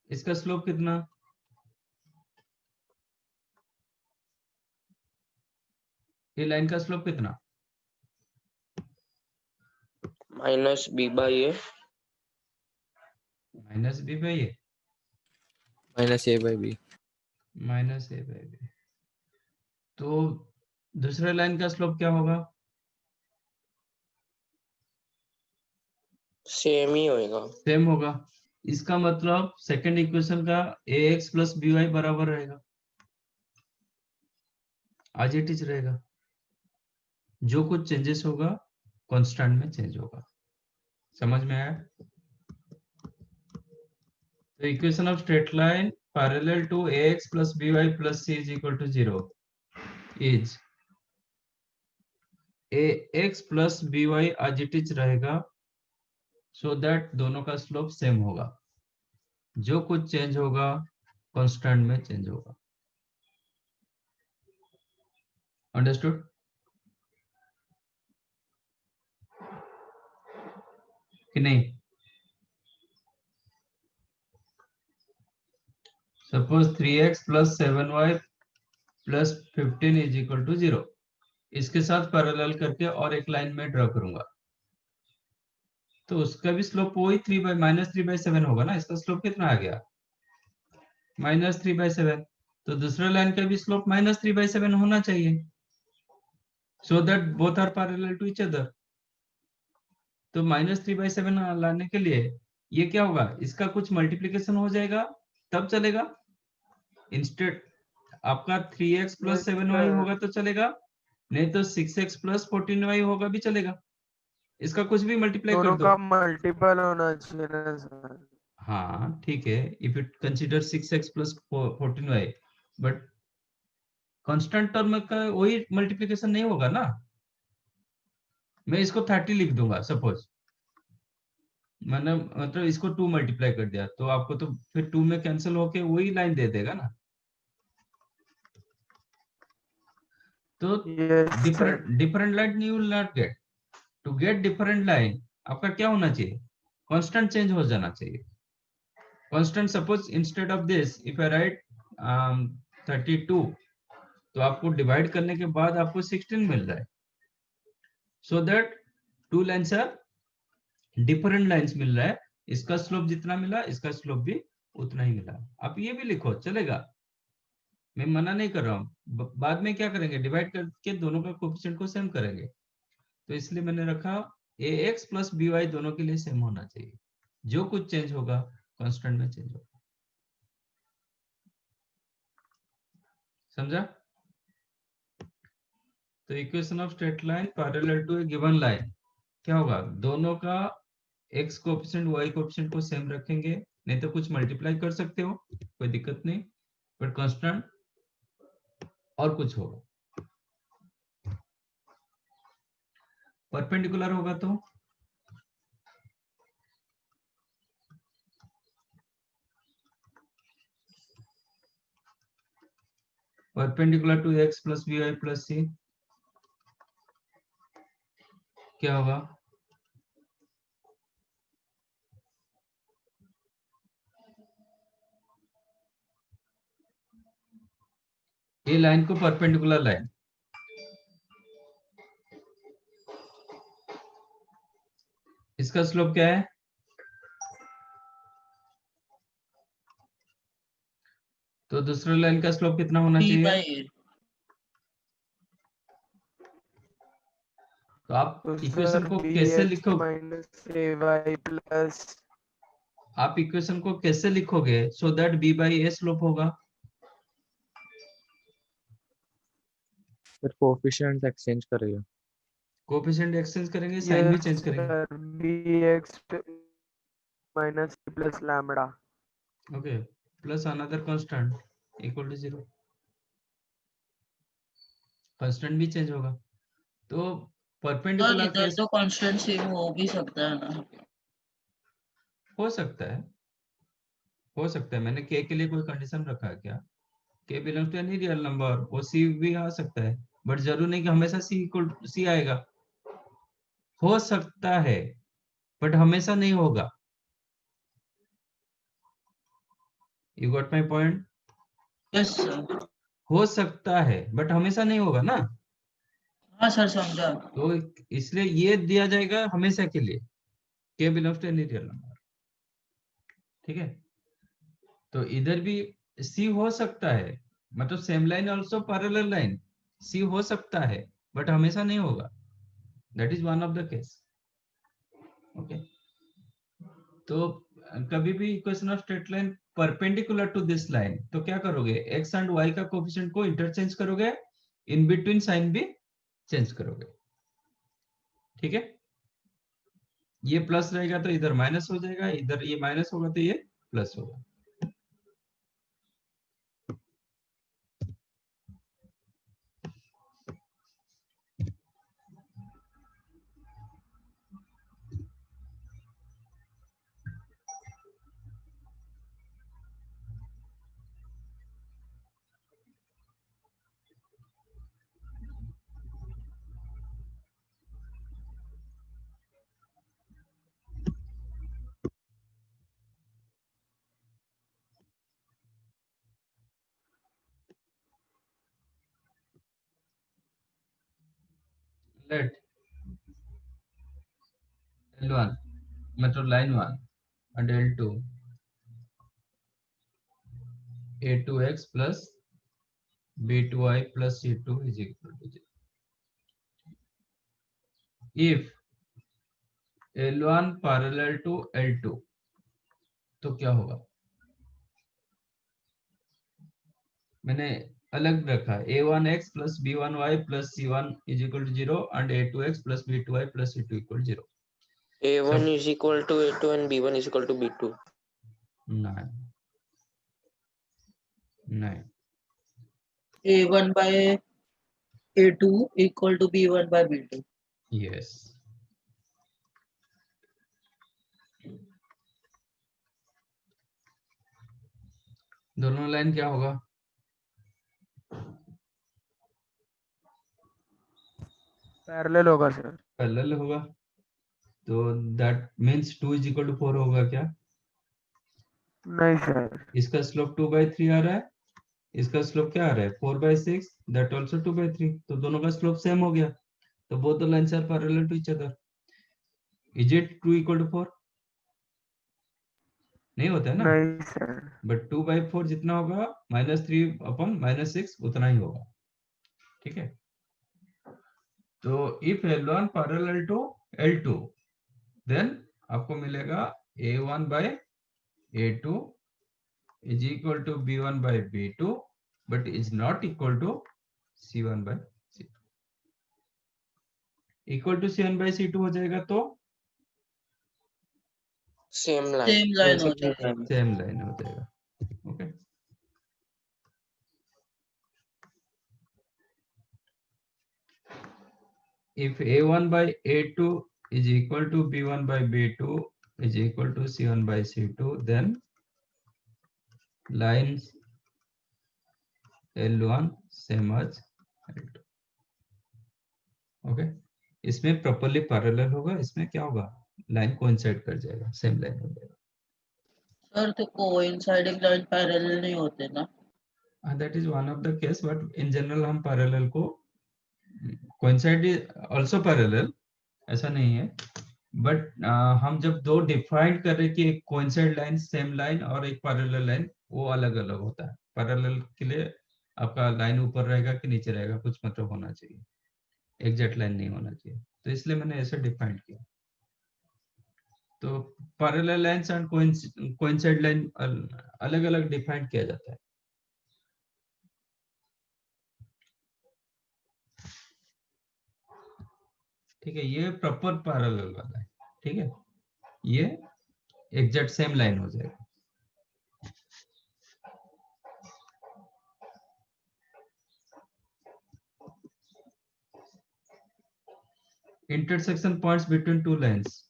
इसका स्लोप कितना? ये लाइन का स्लोप कितना? Minus b by a. Minus b by a. Minus a by b. Minus a by b. तो दूसरे लाइन का स्लोप क्या होगा? सेम ही होएगा। सेम होगा। इसका मतलब सेकंड इक्वेशन का ax प्लस by बराबर रहेगा, आज इट इज रहेगा। जो कुछ चेंजेस होगा कांस्टेंट में चेंज होगा। समझ में आया? तो equation of straight line parallel to ax plus by plus c is equal to 0 is ax plus by as it is रहेगा, सो दैट दोनों का स्लोप सेम होगा। जो कुछ चेंज होगा कांस्टेंट में चेंज होगा। अंडरस्टूड? कि नहीं? Suppose 3x plus 7y plus 15 is equal to 0। इसके साथ पैरेलल करके और एक लाइन में ड्रॉ करूंगा, तो उसका भी स्लोप वही -3/7 होगा ना। इसका स्लोप कितना आ गया? -3/7। तो दूसरा लाइन का भी स्लोप -3/7 होना चाहिए, so that both are parallel to each other. तो -3/7 लाने के लिए ये क्या होगा, इसका कुछ मल्टीप्लीकेशन हो जाएगा तब चलेगा। इंस्टेड आपका 3x प्लस 7y होगा तो चलेगा, नहीं तो 6x प्लस 14y होगा भी चलेगा। इसका कुछ भी मल्टीप्लाई कर दोनों दो। का मल्टीपल होना चाहिए ना सर। हाँ ठीक है, if it consider 6x plus 14y, but constant term का वही मल्टीप्लिकेशन नहीं होगा ना। मैं इसको 30 लिख दूंगा सपोज, मैंने मतलब इसको 2 मल्टीप्लाई कर दिया, तो आपको तो फिर 2 में कैंसिल होके वही लाइन दे देगा ना। तो yes sir. Different line you will not get. To get different line आपका क्या होना चाहिए, कांस्टेंट चेंज हो जाना चाहिए। Constant suppose instead of this if I write 32, तो आपको डिवाइड करने के बाद आपको 16 मिल रहा है, so that two lines are different lines मिल रहा है। इसका स्लोप जितना मिला, इसका स्लोप भी उतना ही मिला। आप ये भी लिखो चलेगा, मैं मना नहीं कर रहा हूँ। बाद में क्या करेंगे, डिवाइड करके दोनों का कोफिशिएंट को सेम करेंगे। तो इसलिए मैंने रखा ax प्लस by दोनों के लिए सेम होना चाहिए, जो कुछ चेंज होगा कांस्टेंट में चेंज होगा। समझा? तो equation of straight line parallel to a given line क्या होगा, दोनों का x कोफिशिएंट y कोफिशिएंट को सेम रखेंगे, नहीं तो कुछ मल्टीप्लाई कर सकते हो, कोई दिक्कत नहीं, बट कांस्टेंट और कुछ होगा। परपेंडिकुलर होगा तो perpendicular to x plus by plus c क्या होगा, ये लाइन को परपेंडिकुलर लाइन, इसका स्लोप क्या है, तो दूसरे लाइन का स्लोप कितना होना चाहिए। तो आप तो इक्वेशन सर को बी कैसे एक्स लिखो, माइनस ए वाई प्लस। आप इक्वेशन को कैसे लिखोगे so that b by a slope होगा। फिर कोफिशिएंट्स एक्सचेंज करेगा। कोएफिशिएंट एक्सचेंज करेंगे, साइन भी यस चेंज करेंगे। Sir, b x minus a plus lambda. Okay, plus another constant equal to 0, constant भी चेंज होगा। तो परपेंडिकुलर केस तो कांस्टेंट सेम हो भी सकता है ना। हो सकता है, हो सकता है। मैंने k के लिए कोई कंडीशन रखा है क्या, k belongs to any real number, वो c भी आ सकता है, बट जरूर नहीं कि हमेशा c इक्वल c आएगा। हो सकता है बट हमेशा नहीं होगा। You got my point. Yes sir. हो सकता है बट हमेशा नहीं होगा ना। हाँ सर समझा। तो इसलिए ये दिया जाएगा हमेशा के लिए, k belongs to any real number. ठीक है, तो इधर भी c हो सकता है, मतलब same line also parallel line, c हो सकता है बट हमेशा नहीं होगा। That is one of the case. Okay, तो कभी भी equation of straight line perpendicular to this line, तो क्या करोगे, x एंड y का कोफिशिएंट को इंटरचेंज करोगे, इन बिटवीन साइन भी चेंज करोगे। ठीक है, ये प्लस रहेगा तो इधर माइनस हो जाएगा, इधर ये माइनस होगा तो ये प्लस होगा। लेट L1 मतलब line 1 and L2 A2x plus B2y plus C2 is equal to 0. If L1 parallel to L2 तो क्या होगा? मैंने अलग रखा A1x plus B1y plus C1 is equal to 0 and A2x plus B2y plus C2 equal to 0. A1 So- is equal to A2 and B1 is equal to B2. नहीं A1 by A2 equal to B1 by B2. yes दोनों लाइन क्या होगा? पैरेलल होगा सर। पैरेलल होगा तो that means 2 is equal to 4 होगा क्या? नहीं सर। इसका स्लोप 2/3 आ रहा है, इसका स्लोप क्या आ रहा है 4/6, दैट आल्सो 2/3, तो दोनों का स्लोप सेम हो गया, तो both the lines are parallel to each other. Is it 2 equal to 4? नहीं होता है ना, नहीं सर। बट 2/4 जितना होगा -3/-6 उतना ही होगा, ठीक है। तो if L1 parallel to L2 then आपको मिलेगा A1 by A2 is equal to B1 by B2 but is not equal to C1 by C2। Equal to C1 by C2 हो जाएगा तो Same line. Same line हो जाएगा। सेम लाइन हो जाएगा, okay. If A1 by A2 is equal to B1 by B2 is equal to C1 by C2, then lines L1 same as L2, okay. इसमें प्रॉपर्ली पैरेलल होगा, इसमें क्या होगा लाइन कोइंसाइड कर जाएगा, सेम लाइन हो जाएगा। सर तो कोइंसाइडिंग लाइन पैरेलल नहीं होते ना? That is one of the case, but in general हम पैरेलल को कोइंसाइड इज आल्सो पैरेलल ऐसा नहीं है, बट हम जब दो डिफाइन कर रहे कि एक कोइंसाइड लाइन सेम लाइन और एक पैरेलल लाइन, वो अलग अलग होता है। पैरेलल के लिए आपका लाइन ऊपर रहेगा कि नीचे रहेगा कुछ मतलब होना चाहिए, एग्जैक्ट लाइन नहीं होना चाहिए, तो इसलिए मैंने ऐसे डिफाइन किया। तो parallel lines and coincide line अलग अलग डिफाइन किया जाता है। ठीक है, ये प्रॉपर पैरेलल वाला है, ठीक है, ये एग्जैक्ट सेम लाइन हो जाएगा। Intersection points between two lines,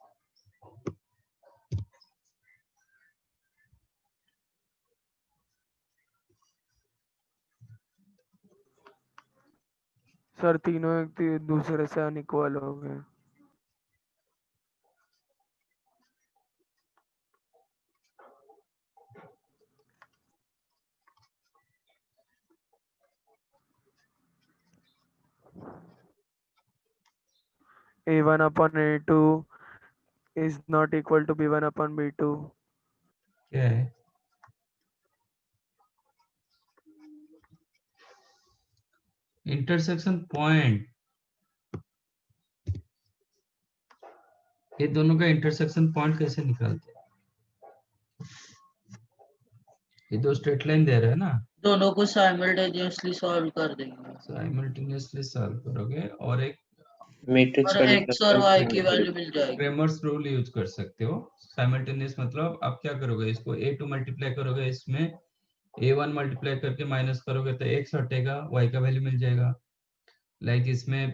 sir तीनों एक दूसरे से अनइक्वल हो गए। A1 upon A2 is not equal to B1 upon B2। क्या है? इंटरसेक्शन पॉइंट, ये दोनों का इंटरसेक्शन पॉइंट कैसे निकालते हैं? ये दो स्ट्रेट लाइन दे रहा है ना, दोनों को साइमल्टेनियसली सॉल्व कर देंगे साइमल्टेनियसली सॉल्व करोगे और एक मैट्रिक्स और का x और y की वैल्यू मिल जाएगी। क्रेमर्स रूल यूज कर सकते हो। साइमल्टेनियस मतलब आप क्या करोगे, इसको A2 मल्टीप्लाई करोगे, इसमें A1 मल्टीप्लाई करके माइनस करोगे तो x हटेगा, y का वैल्यू मिल जाएगा। लाइक इसमें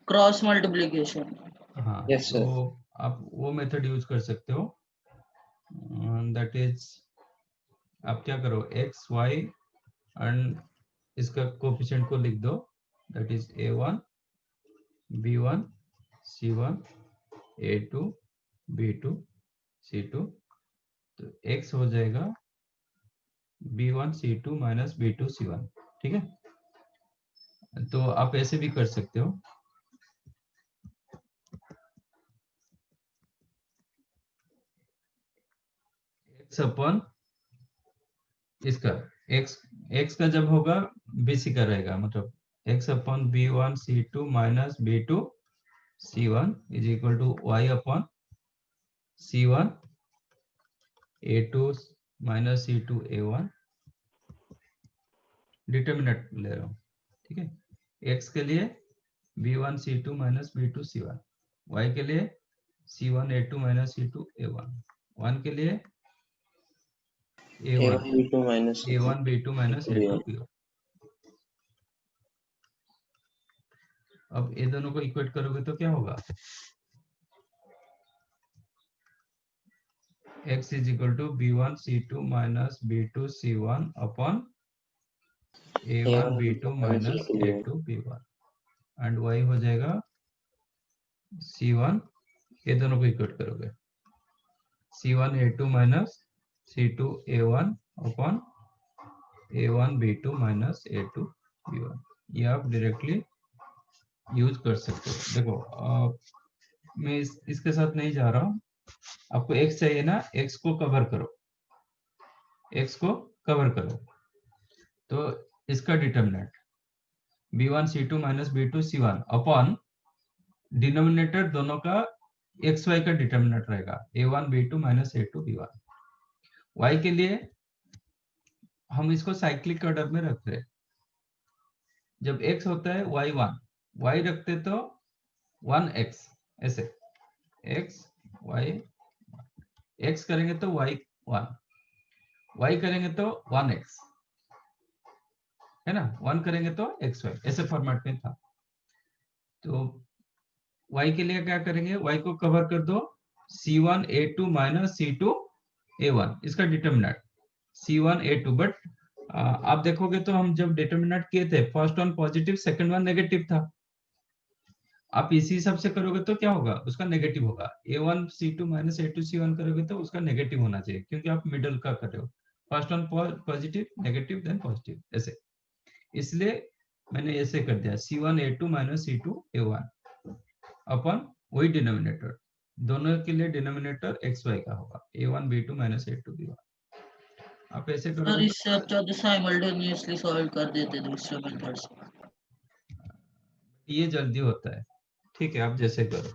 क्रॉस मल्टीप्लिकेशन। हाँ, Yes, sir. तो आप वो मेथड यूज कर सकते हो। दैट इज आप क्या करो, x y एंड इसका कोफिशिएंट को लिख दो, that is A1 B1 C1 A2 B2 C2, तो x हो जाएगा B1 C2 minus B2 C1, ठीक है। तो आप ऐसे भी कर सकते हो, x अपन इसका x का जब होगा bc का रहेगा, मतलब x upon b1 c2 minus b2 c1 is equal to y upon c1 a2 minus c2 a1, determinant ले रहा हूँ, ठीक है। x के लिए b1 c2 minus b2 c1, y के लिए c1 a2 minus c2 a1, 1 के लिए a1 A1 B2 minus a1 b2 minus a2 B1. b1। अब ये दोनों को इक्वेट करोगे तो क्या होगा, x is equal to b1 c2 minus b2 c1 upon a1 A1 b2 B2 minus minus A2 B1. a2 b1 and y हो जाएगा c1, ये दोनों को इक्वेट करोगे c1 a2 minus c2 a1 अपन a1 b2 minus a2 b1। ये आप डायरेक्टली यूज कर सकते हो। देखो मैं इसके साथ नहीं जा रहा हूँ, आपको x चाहिए ना, x को कवर करो, x को कवर करो, तो इसका determinant b1 c2 minus b2 c1 अपन डिनोमिनेटर दोनों का xy का डिटर्मिनेंट रहेगा a1 b2 minus a2 b1। y के लिए हम इसको साइक्लिक ऑर्डर में रखते हैं, जब x होता है y1, y रखते तो 1x, ऐसे x y, x करेंगे तो y1, y करेंगे तो 1x, है ना, 1 करेंगे तो xy, ऐसे फॉर्मेट में था। तो y के लिए क्या करेंगे, y को कवर कर दो c1 a2 minus c2 a1, इसका डिटर्मिनेंट c1 a2, बट आप देखोगे तो हम जब डिटर्मिनेंट किए थे first one positive second one negative था, आप इसी हिसाब से करोगे तो क्या होगा, उसका नेगेटिव होगा। a1 c2 minus a2 c1 करोगे तो उसका नेगेटिव होना चाहिए, क्योंकि आप मिडल का कर रहे हो, first one positive negative then positive, ऐसे, इसलिए मैंने ऐसे कर दिया c1 a2 minus c2 a1 अपन वही डिनोमिनेटर, दोनों के लिए डिनोमिनेटर xy का होगा a1 b2 minus a2 b1। आप ऐसे सर करोगे इससे अच्छा तो साइमल्टेनियसली सॉल्व कर देते दूसरे मेथड से। ये जल्दी होता है, ठीक है, आप जैसे करो,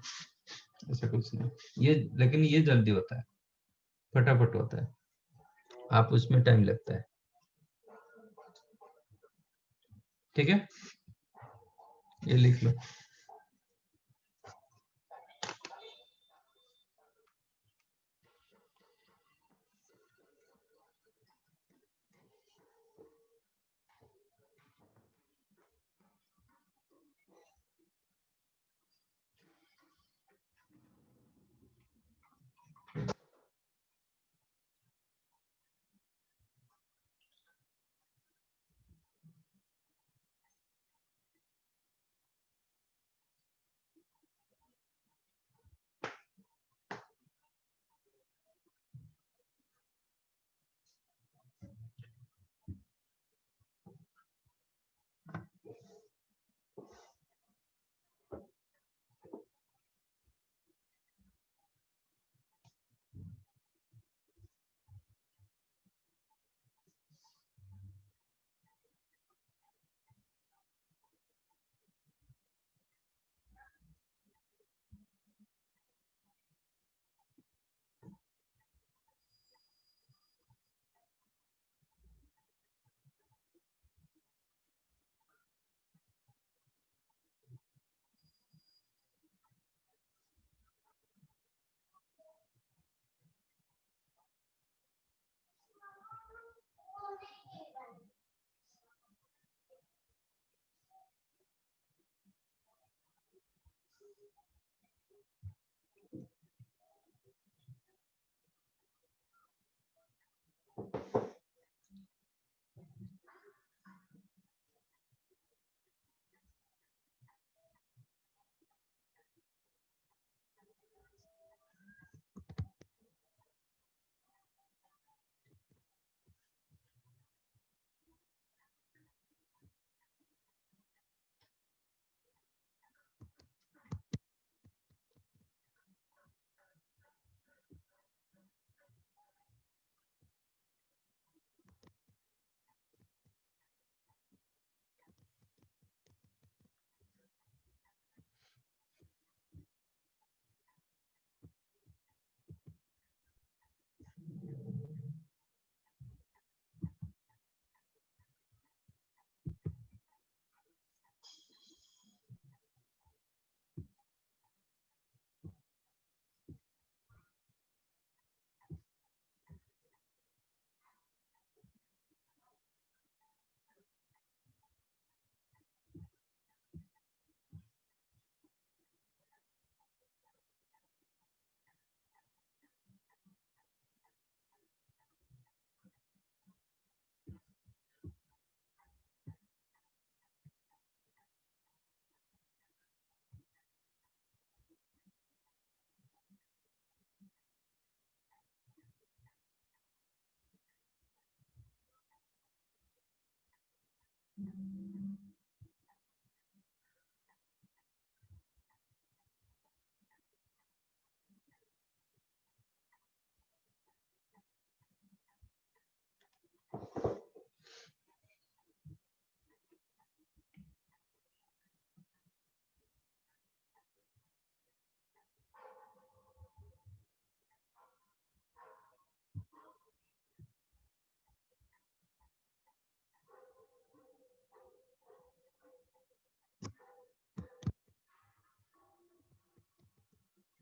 ऐसा कुछ नहीं ये, लेकिन ये जल्दी होता है, फटाफट होता है, आप उसमें टाइम लगता है, ठीक है, ये लिख लो।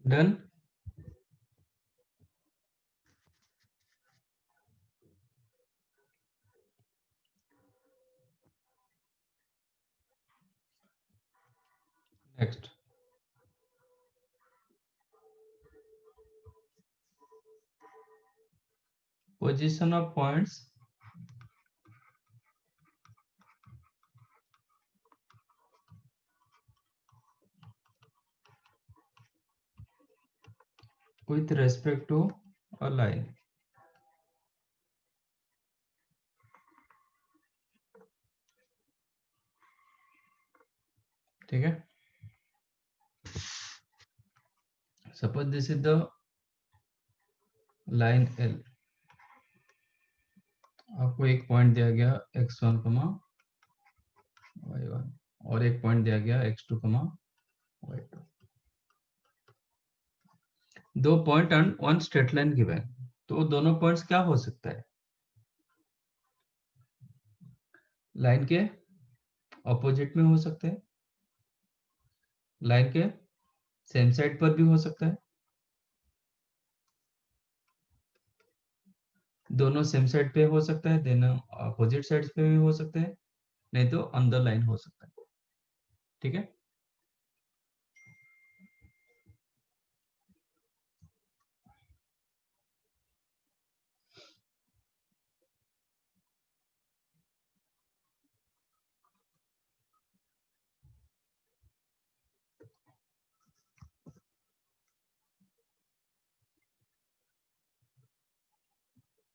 Done. Next, position of points with respect to a line. ठीक है, suppose this is the line L, आपको एक पॉइंट दिया गया x1, y1 और एक पॉइंट दिया गया x2, y2, दो point and one straight line given. तो दोनों पॉइंट्स क्या हो सकता है? लाइन के ऑपोजिट में हो सकते हैं, लाइन के सेम साइड पर भी हो सकता है, दोनों सेम साइड पे हो सकता है, दोनों अपोजिट साइड पे भी हो सकते हैं, नहीं तो ऑन द लाइन हो सकता है। ठीक है,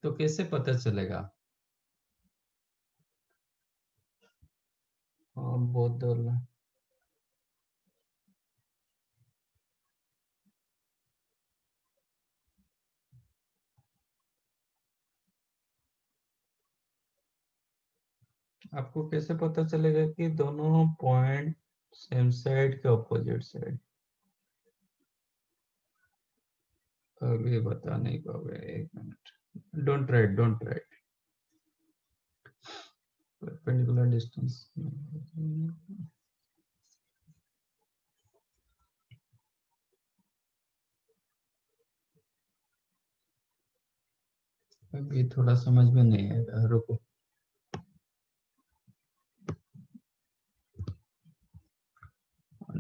तो कैसे पता चलेगा? बहुत डर है। आपको कैसे पता चलेगा कि दोनों पॉइंट सेम साइड के ऑपोजिट साइड? अभी बता नहीं पाओगे, एक minute, don't write perpendicular distance। अभी थोड़ा समझ में नहीं आएगा, रुको।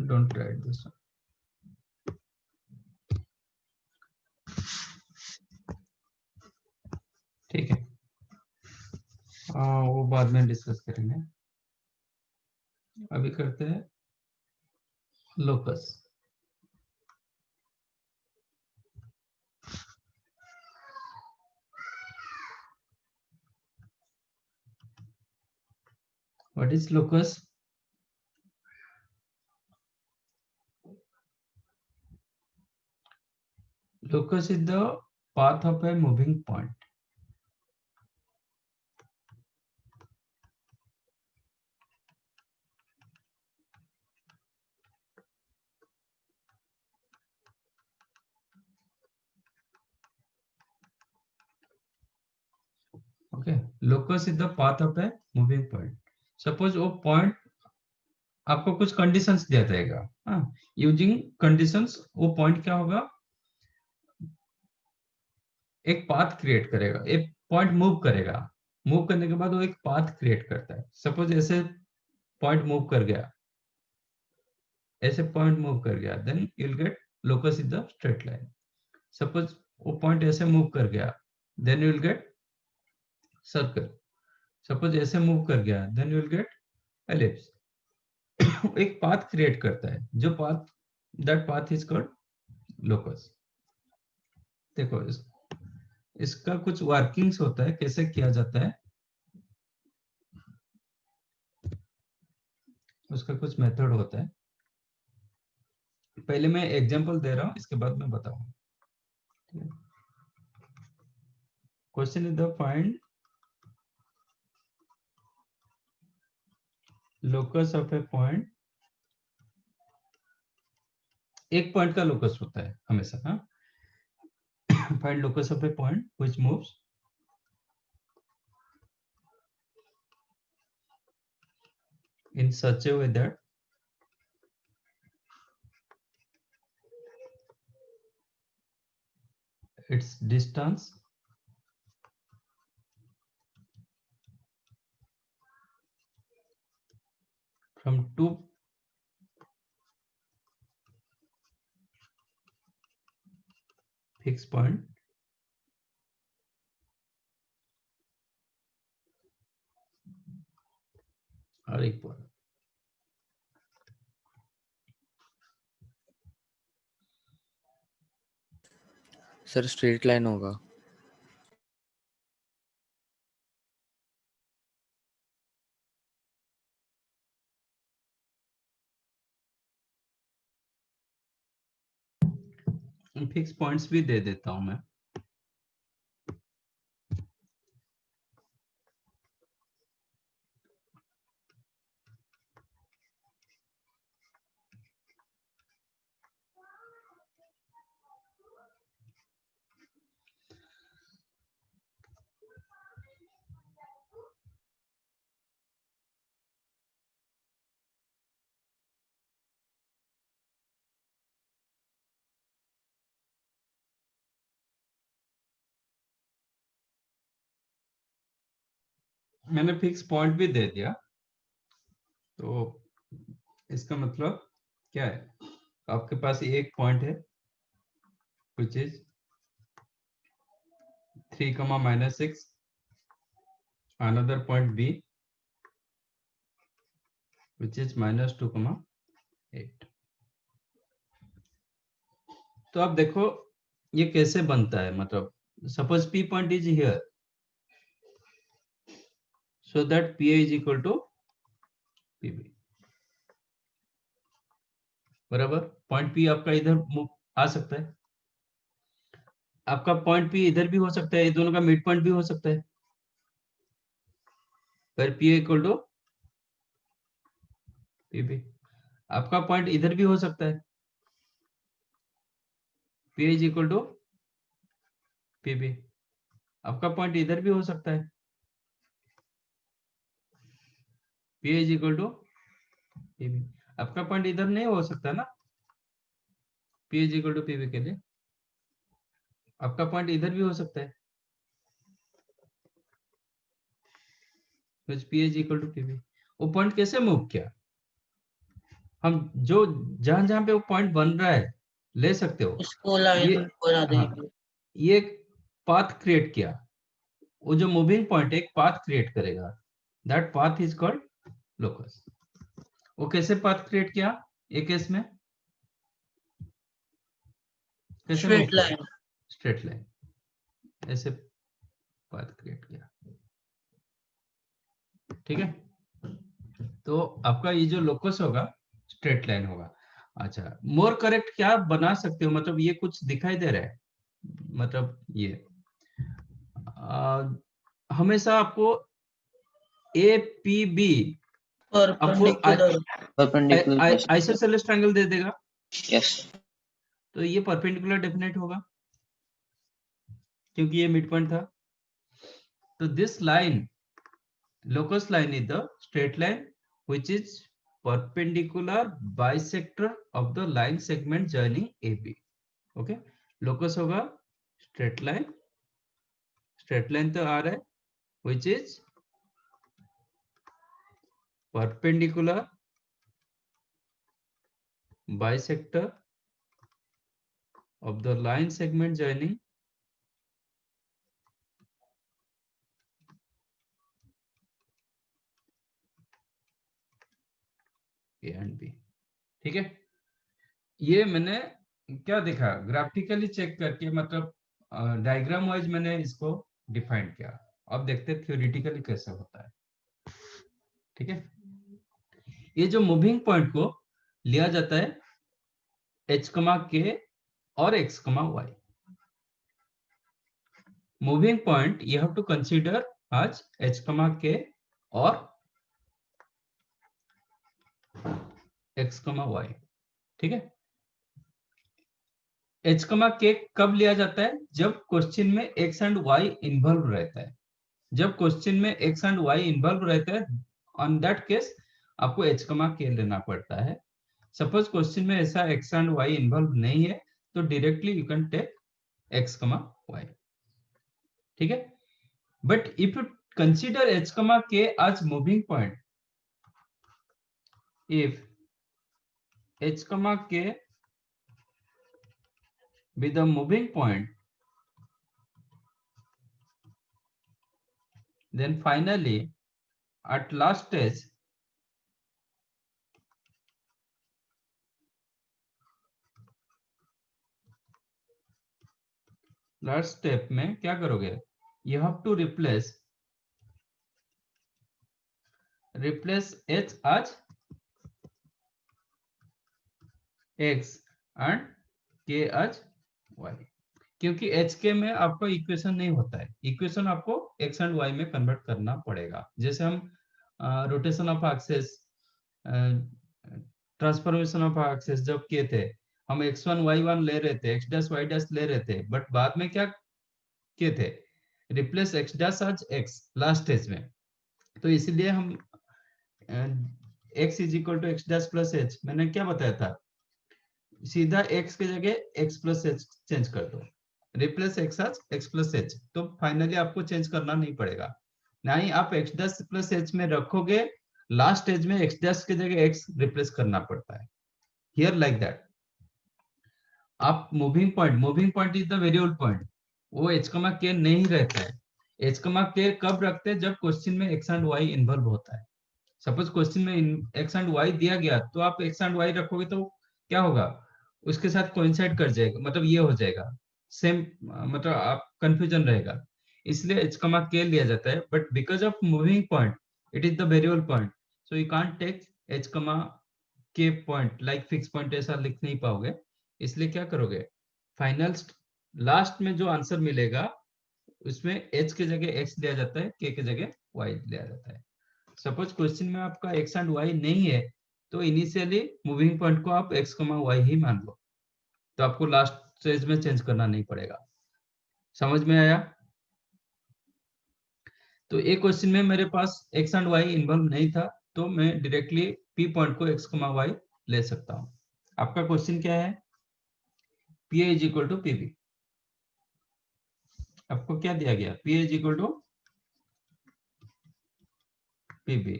Don't write this. ठीक है, वो बाद में डिस्कस करेंगे। अभी करते हैं locus. What is locus? Locus is the path of a moving point. Okay, locus is the path of a moving point. Suppose वो point आपको कुछ कंडीशंस दिया जाएगा, यूजिंग कंडीशंस वो पॉइंट क्या होगा, एक पाथ क्रिएट करेगा, एक पॉइंट मूव करेगा, मूव करने के बाद वो एक पाथ क्रिएट करता है। सपोज ऐसे पॉइंट मूव कर गया, ऐसे पॉइंट मूव कर गया, then you will get locus is the straight line. Suppose वो पॉइंट ऐसे मूव कर गया, then you will get circle. Suppose ऐसे मूव कर गया, then you will get ellipse. एक पाथ क्रिएट करता है, जो path, that path is called locus. देखो इसका कुछ वर्किंग्स होता है, कैसे किया जाता है। उसका कुछ मेथड होता है। पहले मैं एग्जांपल दे रहा हूँ, इसके बाद मैं बताऊंगा। Question is the find locus of A point. एक पॉइंट का लोकस होता है हमेशा। हाँ, find locus of A point which moves in such a way that its distance from two fixed point are equal। Sir straight line होगा। फिक्स पॉइंट्स भी दे देता हूं मैं। मैंने फिक्स पॉइंट भी दे दिया, तो इसका मतलब क्या है? आपके पास एक पॉइंट है which is 3, -6, another point B which is -2, 8। तो आप देखो ये कैसे बनता है, मतलब suppose P point is here, so that PA is equal to PB, बराबर। पॉइंट P आपका इधर आ सकता है, आपका पॉइंट P इधर भी हो सकता है, ये दोनों का मिड पॉइंट भी हो सकता है, पर PA इक्वल टू PB। आपका पॉइंट इधर भी हो सकता है, PA is equal to PB। आपका पॉइंट इधर भी हो सकता है, PA is equal to PB। आपका पॉइंट इधर नहीं हो सकता ना, PA is equal to PB के लिए। आपका पॉइंट इधर भी हो सकता है, PA is equal to PB। वो पॉइंट कैसे मूव किया, हम जो जहां जहां पे वो पॉइंट बन रहा है ले सकते हो। इसको लाइन बना हाँ, देंगे। ये एक पाथ क्रिएट किया, वो जो मूविंग पॉइंट एक पाथ क्रिएट करेगा, that path is called locus. वो कैसे पाथ क्रिएट किया एक केस में, कैसे स्ट्रेट लाइन। स्ट्रेट लाइन ऐसे पाथ क्रिएट किया, ठीक है। तो आपका ये जो लोकस होगा स्ट्रेट लाइन होगा। अच्छा, मोर करेक्ट क्या बना सकते हो, मतलब ये कुछ दिखाई दे रहा है, मतलब ये हमेशा आपको ए पी बी आपको परपेंडिकुलर आइसोसेलेस ट्रायंगल दे देगा, यस तो ये परपेंडिकुलर डेफिनेट होगा क्योंकि ये मिड पॉइंट था। तो this line locus line is the straight line which is perpendicular bisector of the line segment joining AB। okay, locus होगा straight line तो आ रहा है which is perpendicular bisector of the line segment joining A and B। ठीक है, ये मैंने क्या देखा, ग्राफिकली चेक करके, मतलब डायग्राम वाइज मैंने इसको डिफाइन किया। अब देखते हैं थ्योरेटिकली कैसे होता है। ठीक है, ये जो मूविंग पॉइंट को लिया जाता है h, k और x, y. Moving point you have to consider as h, k और x, y. ठीक है. h, k कब लिया जाता है? जब क्वेश्चन में x एंड y इन्वॉल्व रहता है. जब क्वेश्चन में x एंड y इन्वॉल्व रहता है, ऑन दैट केस आपको h, k लेना पड़ता है. सपोज क्वेश्चन में ऐसा x एंड y इन्वॉल्व नहीं है, तो directly you can take x, y. ठीक है. But if you consider h, k as moving point, if h, k be the moving point, then finally at last stage last step में क्या करोगे? You have to replace h as x and k as y. क्योंकि h, k में आपको इक्वेशन नहीं होता है. इक्वेशन आपको x एंड y में कन्वर्ट करना पड़ेगा. जैसे हम rotation of axis, transformation of axis जब किए थे, हम x1 y1 ले रहे थे, x डैश y डैश ले रहे थे, बट बाद में क्या किए थे? रिप्लेस x डैश आज x लास्ट स्टेज में. तो इसलिए हम x is equal to x dash plus h, मैंने क्या बताया था? सीधा x की जगह x प्लस एच चेंज कर दो, रिप्लेस x आज x प्लस एच. तो फाइनली आपको चेंज करना नहीं पड़ेगा. नहीं, आप x डैश प्लस एच में रखोगे, लास्ट स्टेज में x डैश की जगह x रिप्लेस करना पड़ता है. Here like that. आप moving point is the variable point, वो h, k नहीं रहता है. h, k कब रखते हैं? जब क्वेश्चन में x एंड y इन्वॉल्व होता है. सपोज क्वेश्चन में x एंड y दिया गया, तो आप x एंड y रखोगे तो क्या होगा? उसके साथ कोइंसाइड कर जाएगा, मतलब ये हो जाएगा सेम, मतलब आप कंफ्यूजन रहेगा. इसलिए h, k लिया जाता है. But because of moving point, it is the variable point, so you can't take h, k point like fix point, ऐसा लिख नहीं पाओगे. इसलिए क्या करोगे? फाइनल लास्ट में जो आंसर मिलेगा उसमें h की जगह x लिया जाता है, k की जगह y लिया जाता है. सपोज क्वेश्चन में आपका x एंड y नहीं है, तो इनिशियली मूविंग पॉइंट को आप x, y ही मान लो, तो आपको लास्ट स्टेज में चेंज करना नहीं पड़ेगा. समझ में आया? तो एक क्वेश्चन में मेरे पास x एंड y इन्वॉल्व नहीं था, तो मैं डायरेक्टली p पॉइंट को x, y ले सकता हूं. आपका क्वेश्चन क्या है? PA is equal to PB. आपको क्या दिया गया? PA is equal to PB.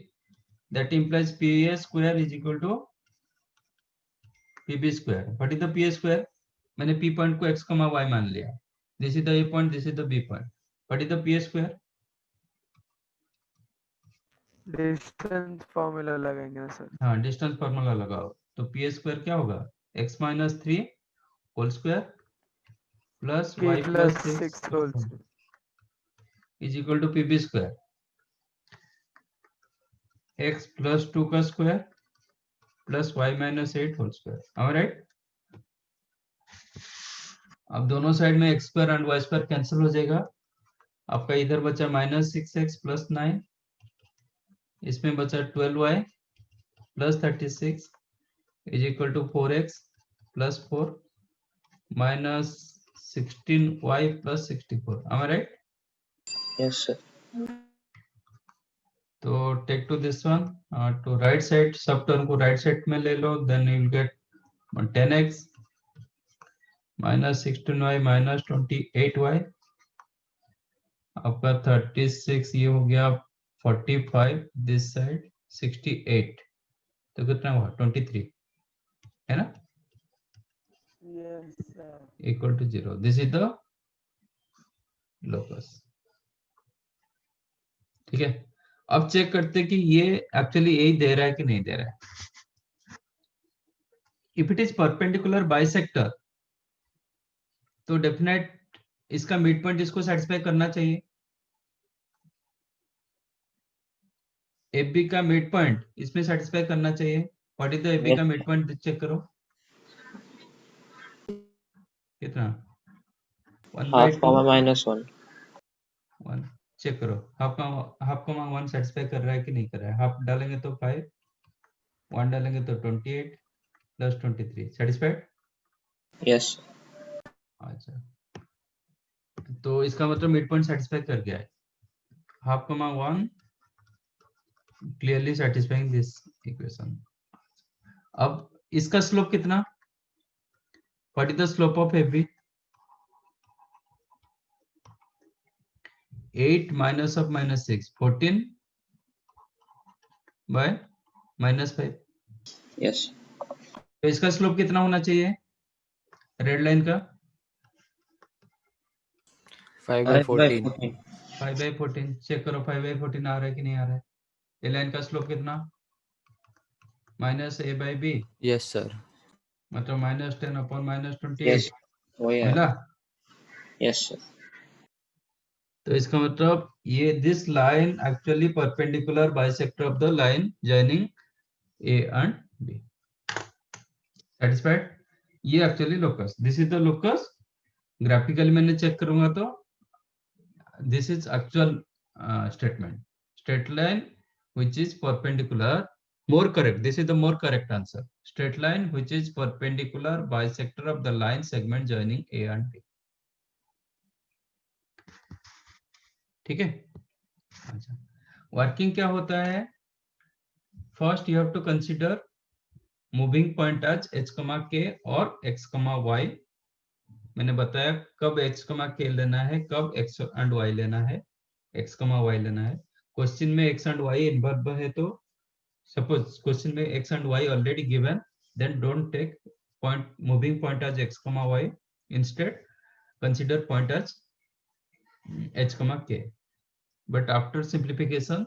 That implies PA square is equal to PB square. What is the PA square? मैंने P point को x, y मान लिया. This is the A point, this is the B point. What is the PA square? Distance formula लगाएंगे ना सर. हाँ, डिस्टेंस फॉर्मूला लगाओ. तो PA square क्या होगा? x minus 3 whole square plus k y plus plus 6 6 whole square. is equal to PB square. x plus 2 का square plus y minus 8 whole square. Am I right? अब दोनों साइड में x square and y square cancel हो जाएगा. आपका इधर बचा -6x प्लस 9, इसमें बचा 12y plus 36 is equal to 4x plus 4 minus 16y plus 64. Am I right? Yes, sir. तो take to this one, to right side, सब टर्म को राइट साइड में ले लो, then you will get 10x minus 16y minus 28y. आपका 36, ये हो गया 45, दिस साइड 68, तो कितना हुआ? 23, है ना? Yes sir. Equal to 0. This is the locus. ठीक है. अब चेक करते कि ये एक्चुअली यही दे रहा है कि नहीं दे रहा है. If it is perpendicular bisector, तो डेफिनेट इसका मिड पॉइंट इसको सेटिस्फाई करना चाहिए. एफ बी का मिड पॉइंट इसमें सेटिस्फाई करना चाहिए। What is the F B Yes. का मिड पॉइंट चेक करो कितना 1 by हाफ 2 कॉमा -1 1 चेक करो हाफ का 1 सेटिस्फाई कर रहा है कि नहीं कर रहा है। हाफ डालेंगे तो 5 1 डालेंगे तो 28 प्लस 23 सेटिस्फाइड। यस अच्छा तो इसका मतलब मिड पॉइंट सेटिस्फाई कर गया है। हाफ कमा 1 क्लियरली सेटिस्फाइंग दिस इक्वेशन। अब इसका स्लोप कितना what is the slope of F B 8 minus of -6 14 by -5। Yes तो इसका स्लोप कितना होना चाहिए रेड लाइन का 5/14 5/14 चेक करो 5/14 आ रहा है कि नहीं आ रहा है। ए लाइन का स्लोप कितना -a/b यस सर मतलब -10 अपॉन -28 यस वही है मिला। यस सर तो इसका मतलब ये this line actually perpendicular bisector of the line joining A and B satisfied. ये actually locus this is the locus. Graphically मैंने चेक करूंगा तो this is actual statement straight line which is perpendicular more correct this is the more correct answer straight line which is perpendicular bisector of the line segment joining a and b ठीक है। अच्छा वर्किंग क्या होता है first you have to consider moving point as h, k और x, y। मैंने बताया कब x, k लेना है कब x एंड y लेना है x, y लेना है। क्वेश्चन में x एंड y इन्वर्ब है तो सपोज क्वेश्चन में x and y already given then don't take point moving point as x, y instead consider point as h, k but after simplification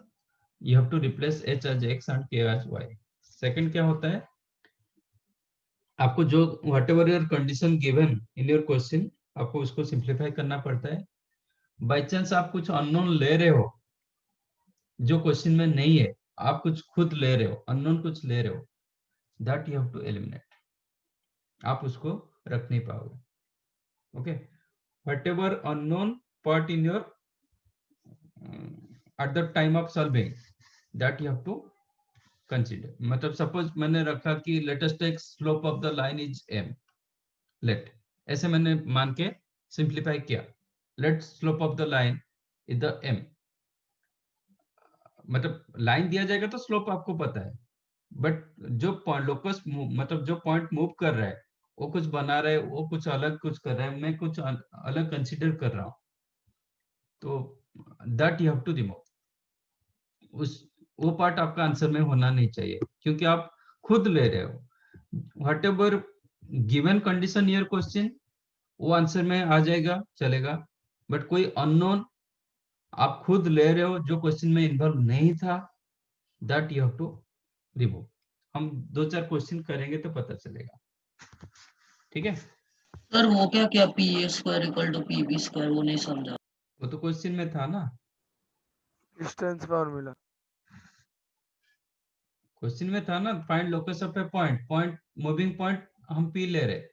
you have to replace h as x and k as y। Second क्या होता है आपको जो whatever your condition given in your question आपको उसको सिंप्लीफाई करना पड़ता है। बाई चांस आप कुछ अननोन ले रहे हो जो क्वेश्चन में नहीं है आप कुछ खुद ले रहे हो अननोन कुछ ले रहे हो that you have to eliminate आप उसको रख नहीं पाओगे। Okay whatever unknown part in your at the time of solving that you have to consider. मतलब सपोज मैंने रखा कि latest take slope of the line is m let ऐसे मैंने मान के सिंप्लीफाई किया let slope of the line is the m मतलब लाइन दिया जाएगा तो स्लोप आपको पता है बट जो लोकस मतलब जो पॉइंट मूव कर रहा है वो कुछ बना रहा है वो कुछ अलग कुछ कर रहा है मैं कुछ अलग कंसीडर कर रहा हूं तो that you have to remove उस वो पार्ट आपका आंसर में होना नहीं चाहिए क्योंकि आप खुद ले रहे हो what ever given condition year question वो आंसर में आ जाएगा चलेगा बट कोई अननोन आप खुद ले रहे हो जो क्वेश्चन में इन्वॉल्व नहीं था that you have to remove. हम 2-4 क्वेश्चन करेंगे तो पता चलेगा ठीक है। सर वो क्या क्या P A square equal to P B square वो नहीं समझा। वो तो क्वेश्चन में था ना डिस्टेंस फॉर्मूला क्वेश्चन में था ना find locus of A point point moving point हम पी ले रहे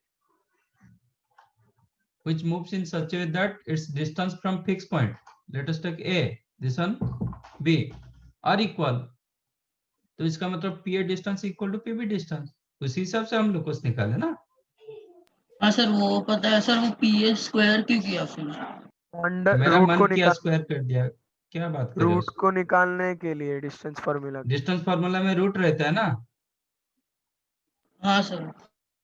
which moves in such a way that its distance from fixed point let us take a this one b are equal तो इसका मतलब pa distance equal to pb distance उसी हिसाब से हम लोकस निकाले ना। हाँ सर वो पता है सर वो पी ए स्क्वायर क्यों किया फिर। अंडर मेरा रूट मन को किया निकाल स्क्वायर कर दिया क्या बात कर रहे रूट हो को निकालने के लिए डिस्टेंस फॉर्मूला डिस्टेंस फार्मूला में रूट रहता है ना हाँ सर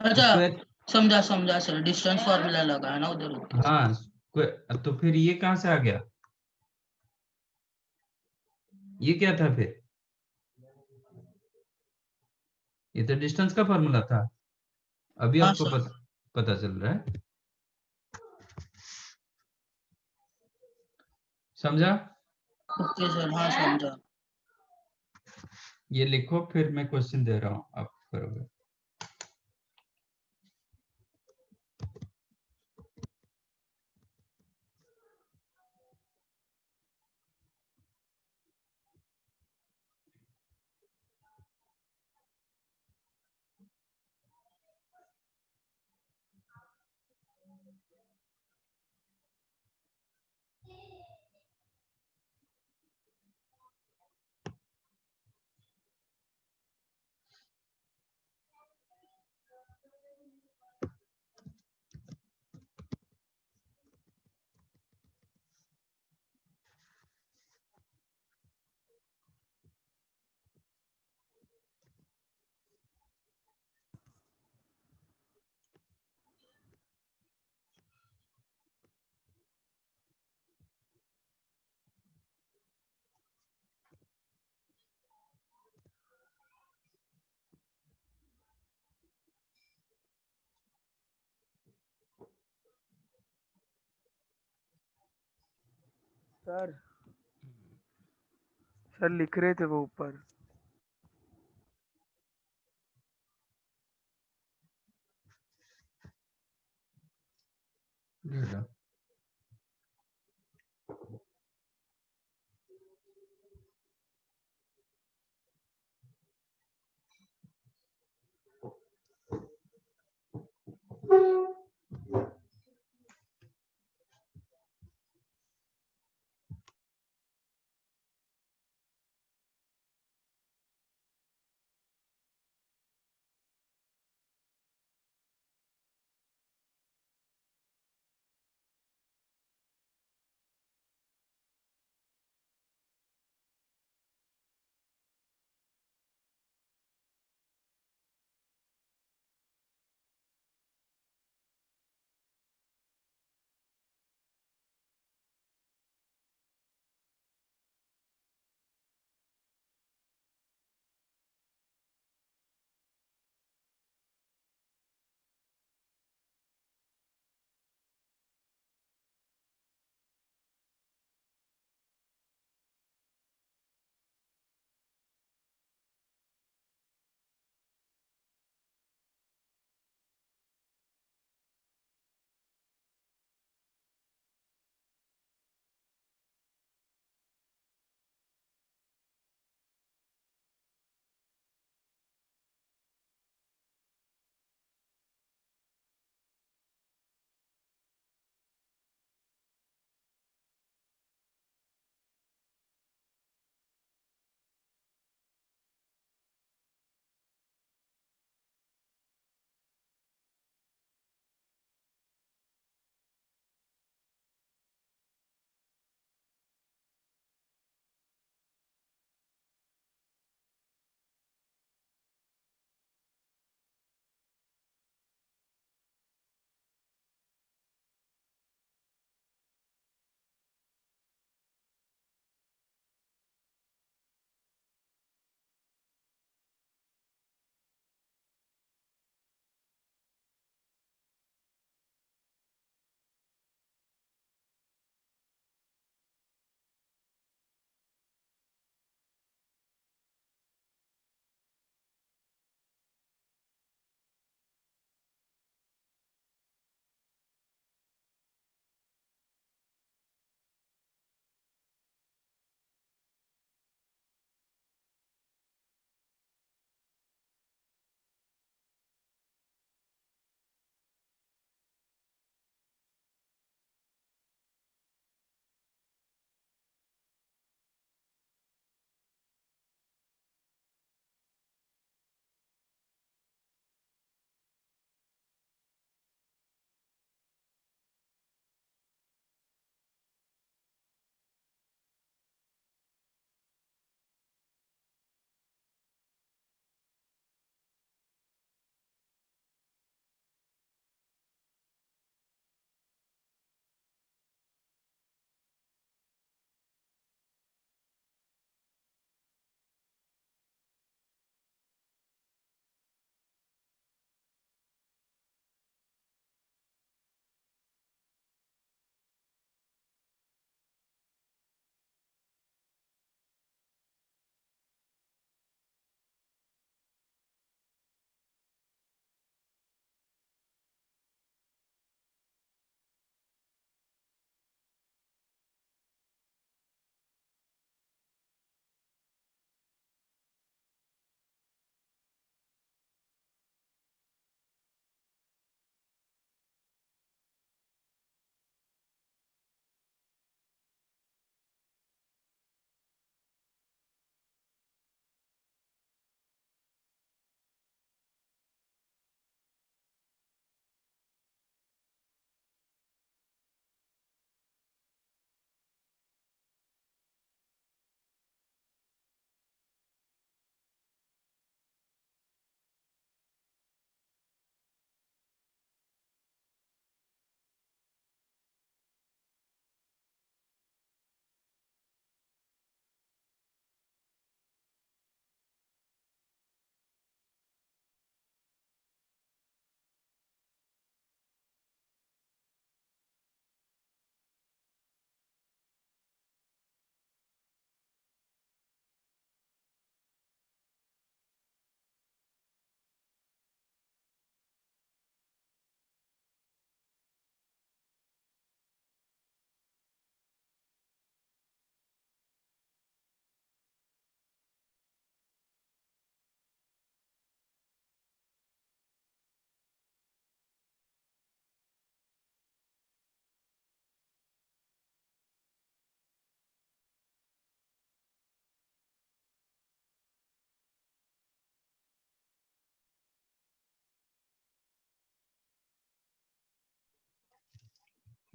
अच्छा स्क्वायर समझा समझा सर डिस्टेंस फॉर्मूला लगा है ना उधर। हाँ तो फिर ये कहां से आ गया ये क्या था फिर ये तो डिस्टेंस का फॉर्मूला था अभी हाँ आपको सर पता चल रहा है समझा। ओके सर हाँ समझा। ये लिखो फिर मैं क्वेश्चन दे रहा हूं आप करोगे। सर सर लिख रहे थे वो ऊपर। डेटा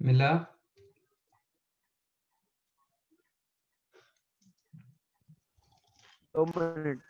मिला? 2 मिनट।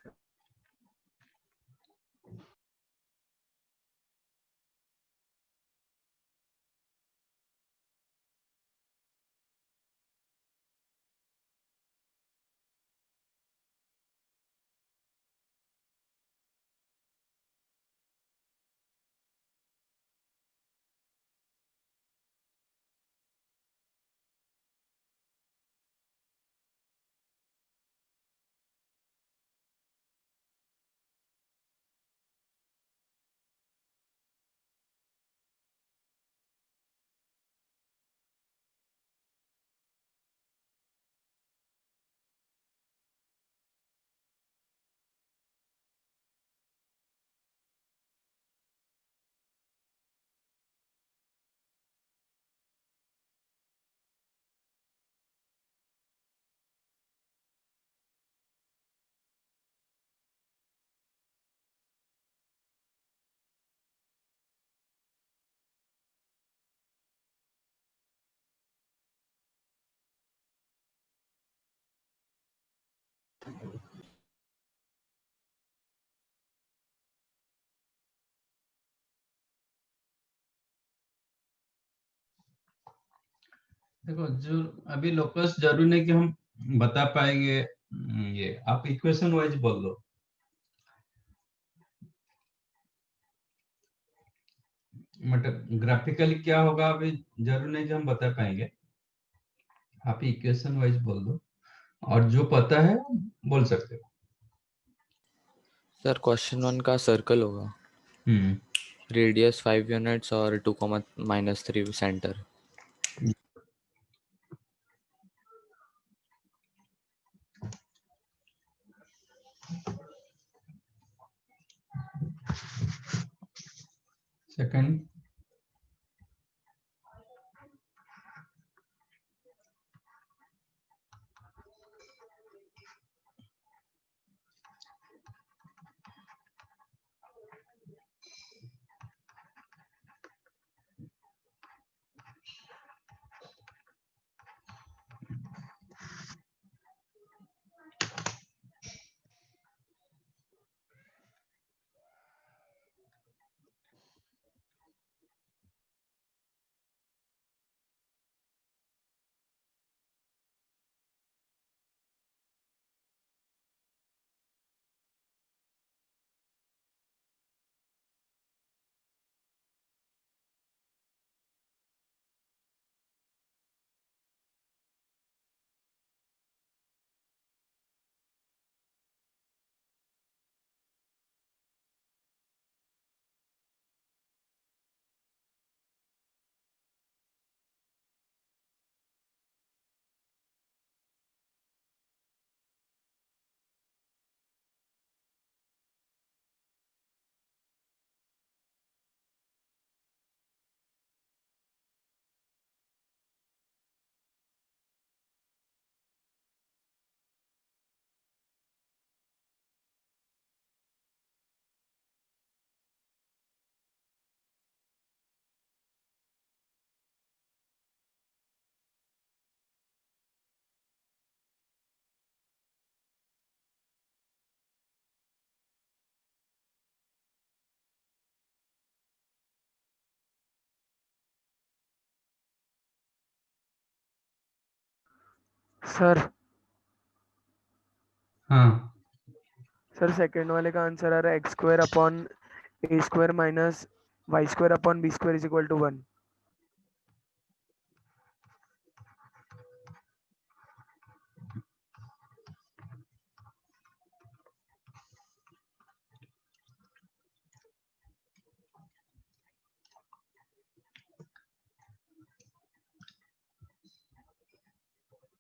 देखो, जो अभी लोकस जरूरी नहीं कि हम बता पाएंगे। ये आप इक्वेशन वाइज बोल दो। मतलब ग्राफिकली क्या होगा अभी जरूरी नहीं कि हम बता पाएंगे। आप इक्वेशन वाइज बोल दो, और जो पता है बोल सकते हो। सर क्वेश्चन 1 का सर्कल होगा, रेडियस 5 यूनिट्स और 2, -3 सेंटर। सेकंड, सर हाँ सर सेकंड वाले का आंसर आ रहा है x² upon a² minus y² upon b² is equal to 1।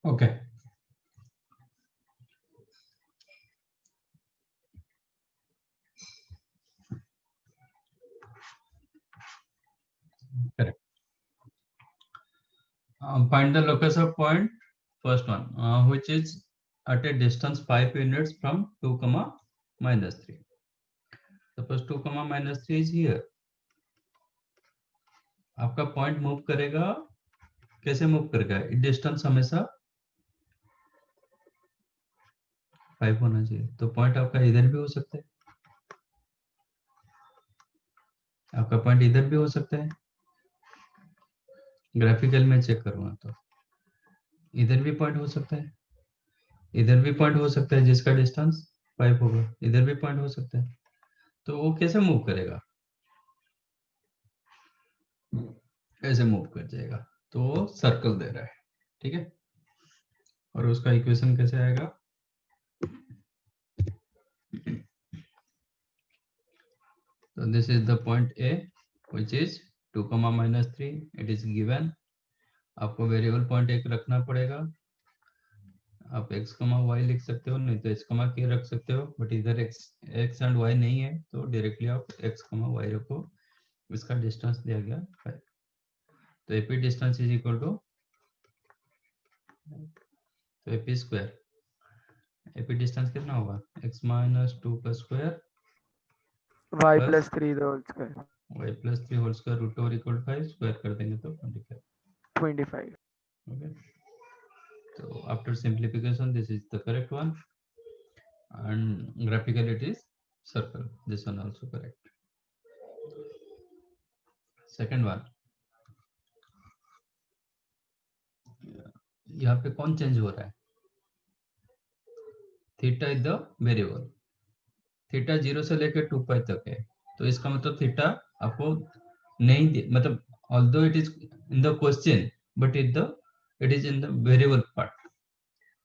Okay. Correct. Find the locus of point, first one, which is at a distance 5 units from 2, -3. Suppose 2, -3 is here. आपका पॉइंट मूव करेगा कैसे मूव करेगा? डिस्टेंस हमेशा 5 होना चाहिए, तो पॉइंट आपका इधर भी हो सकता है, आपका पॉइंट इधर भी हो सकता है। ग्राफिकल में चेक करूंगा तो इधर भी पॉइंट हो सकता है, इधर भी पॉइंट हो सकता है जिसका डिस्टेंस 5 होगा, इधर भी पॉइंट हो सकता है। तो वो कैसे मूव करेगा? ऐसे मूव कर जाएगा, तो वो सर्कल दे रहा है, ठीक है। और उसका इक्वेशन कैसे आएगा? So this is the point A, which is 2, -3. It is given. आपको वेरिएबल पॉइंट एक रखना पड़ेगा। आप x, y लिख सकते हो, नहीं तो h, k रख सकते हो, बट इधर x एंड y नहीं है, तो डायरेक्टली आप x, y रखो। इसका डिस्टेंस दिया गया 5, तो AP distance is equal to, तो AP स्क्वायर, AP डिस्टेंस कितना होगा? x - 2 का square y plus plus 3 the whole square, y + 3 whole square root over equal 5, square कर देंगे तो 25। 25. Okay, so after simplification this is the correct one, and graphically it is circle, this one also correct. Second one, यहाँ पे कौन चेंज हो रहा है? Theta is the variable, theta 0 से लेकर 2π तक है, तो इसका मतलब थीटा आपको नहीं मतलब although it is in the question but it is in the variable part,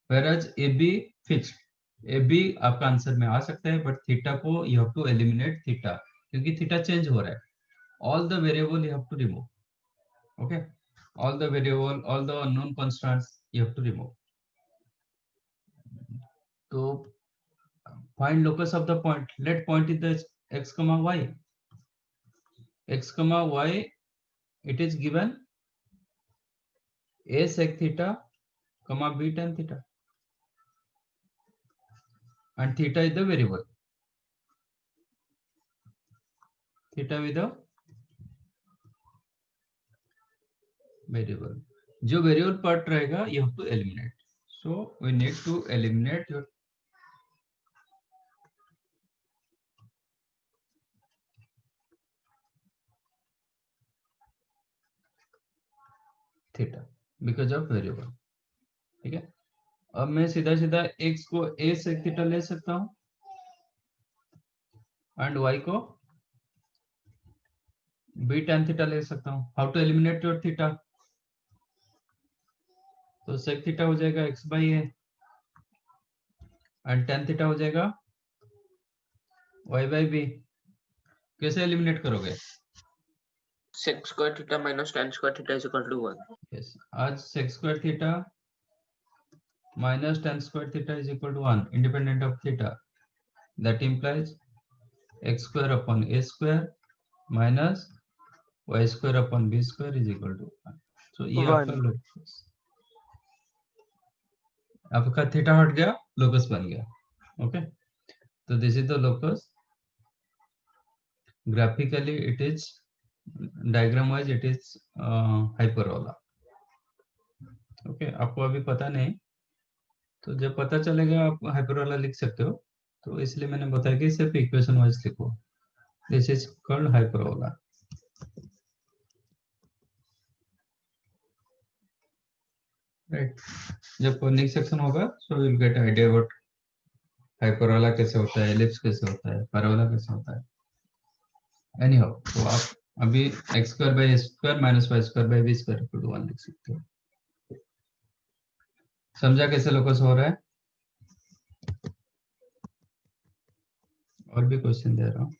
whereas AB fixed, AB आपका आंसर में आ सकता है, बट थीटा को you have to eliminate theta, क्योंकि थीटा चेंज हो रहा है। All the variable you have to remove, okay, all the variable, all the unknown constants you have to remove. So find locus of the point, let point is the x, y, x, y, it is given a sec theta, b tan theta, and theta is the variable, theta with the variable, जो वेरिएबल पार्ट रहेगा you have to eliminate, so we need to eliminate your theta because of variable, ठीक है। अब मैं सीधा सीधा x को a sec थीटा ले सकता हूं एंड y को b tan थीटा ले सकता हूं। How to eliminate your theta? तो sec थीटा हो जाएगा x/a एंड tan थीटा हो जाएगा y/b। कैसे एलिमिनेट करोगे? sec square theta minus tan square theta is equal to 1. yes, आज sec square theta minus tan square theta is equal to 1 independent of theta, that implies x square upon a square minus y square upon b square is equal to 1. so ये आपका 1. लोकस, आपका थीटा हट गया, लोकस बन गया। ओके, तो this is the locus, graphically it is, diagram wise it is hyperbola. Okay, आपको अभी पता नहीं, तो जब पता चलेगा आप हाइपरबोला लिख सकते हो, तो इसलिए मैंने बताया कि सिर्फ इक्वेशन वाइज लिखो। This is called hyperbola. Right, जब कोनिक सेक्शन होगा so you will get idea about hyperbola कैसे होता है, एलिप्स कैसे होता है, पैराबोला कैसे होता है। एनी हाउ, तो आप अभी x² - y² = 1 लिख सकते हो। समझा कैसे लोकस हो रहा है? और भी क्वेश्चन दे रहा हूँ।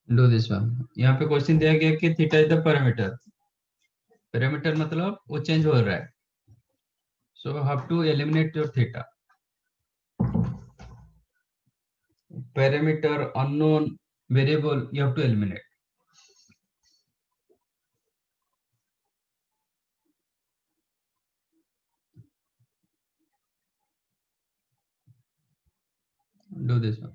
Do this one. यहाँ पे क्वेश्चन दिया गया कि theta is the parameter. Parameter मतलब वो चेंज हो रहा है, so have to eliminate your theta. Parameter unknown variable you have to eliminate. Do this one.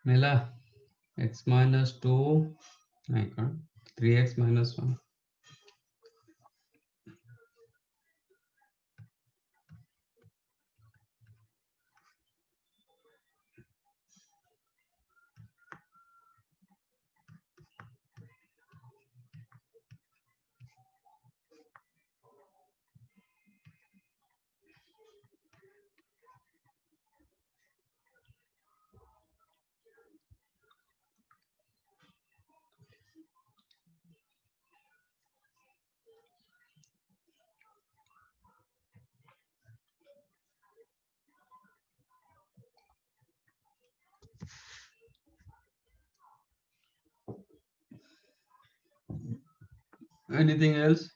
Mela, x minus 2, I can't. 3x minus 1. Anything else?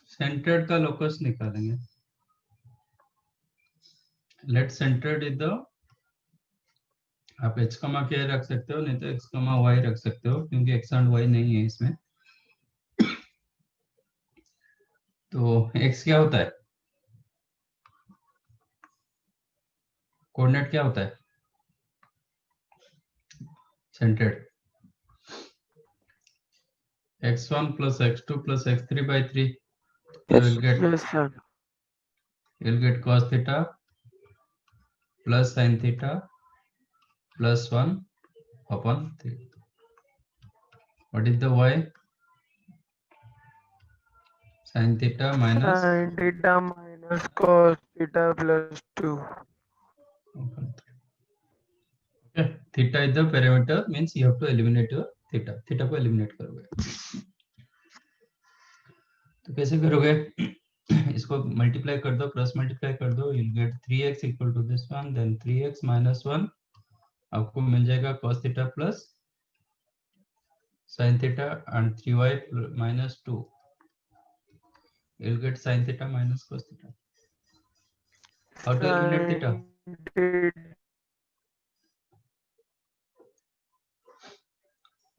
Centred का लोकस निकालेंगे. लेट सेंटर्ड इज द, आप x कमा के रख सकते हो, नहीं तो x कमा y रख सकते हो, क्योंकि x एंड y नहीं है इसमें. तो x क्या होता है, कोऑर्डिनेट क्या होता है centred? x1 plus x2 plus x3 by 3. You will get, Yes, sir. you'll get cos theta plus sin theta plus 1 upon 3. What is the y? Sin theta minus Sin theta minus cos theta plus 2. upon 3. Okay, theta is the parameter, means you have to eliminate your theta. Theta को eliminate करोगे. तो कैसे करोगे? इसको मल्टीप्लाई कर दो, क्रॉस मल्टीप्लाई कर दो, you'll get 3x equal to this one, then 3x minus 1, आपको मिल जाएगा cos theta plus sin theta and 3y minus 2. You'll get sin theta minus cos theta. How to eliminate theta? Sin theta.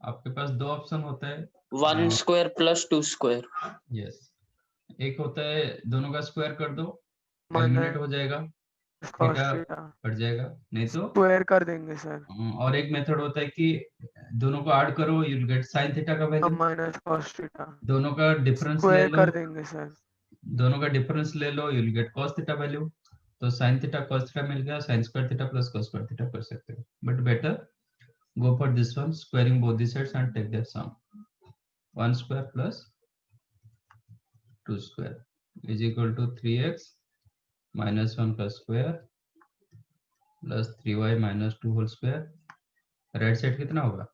आपके पास दो ऑप्शन होता है. 1 square plus 2 square. यस, एक होता है दोनों का स्क्वायर कर दो, Minus एलिमिनेट हो जाएगा, cos थीटा theta. कट जाएगा. नहीं तो स्क्वायर कर देंगे सर. और एक मेथड होता है कि दोनों को ऐड करो, you will gate sin theta का वैल्यू. Minus cos theta. दोनों का डिफरेंस ले स्क्वायर लो, कर देंगे सर. दोनों का डिफरेंस ले लो, you will get cos theta value. तो sin थीटा cos थीटा मिल गया, sin square theta plus cos square theta कर सकते हो. But better go for this one, squaring both the sides and take their sum. 1 square plus 2 square is equal to 3x minus 1 का square plus 3y minus 2 whole square. Right side कितना होगा?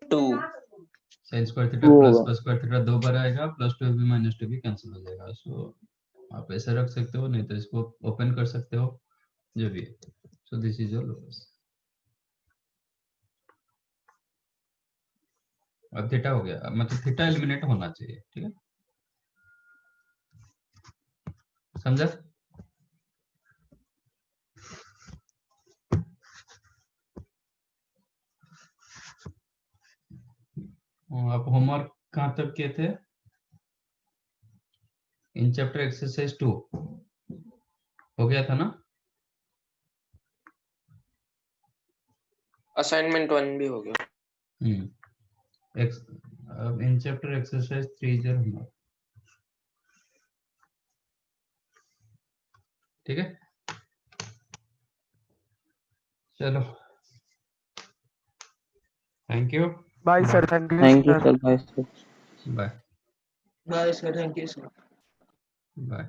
2. sin square theta plus cos square theta दो बार आएगा, plus 2b minus 2b cancel हो जाएगा. सो आप ऐसे रख सकते हो, नहीं तो इसको ओपन कर सकते हो, जो भी है. So this is your locus. अब थीटा हो गया, मतलब थीटा एलिमिनेट होना चाहिए. ठीक है, समझा? आप होमवर्क कहाँ तक किए थे? इन चैप्टर एक्सरसाइज 2 हो गया था ना? असाइनमेंट 1 भी हो गया। अब इन चैप्टर एक्सरसाइज 3 इधर होगा, ठीक है? चलो, thank you, bye sir, thank you thank you sir. Sir, bye sir. Bye Bye, sir. Thank you, sir. Bye.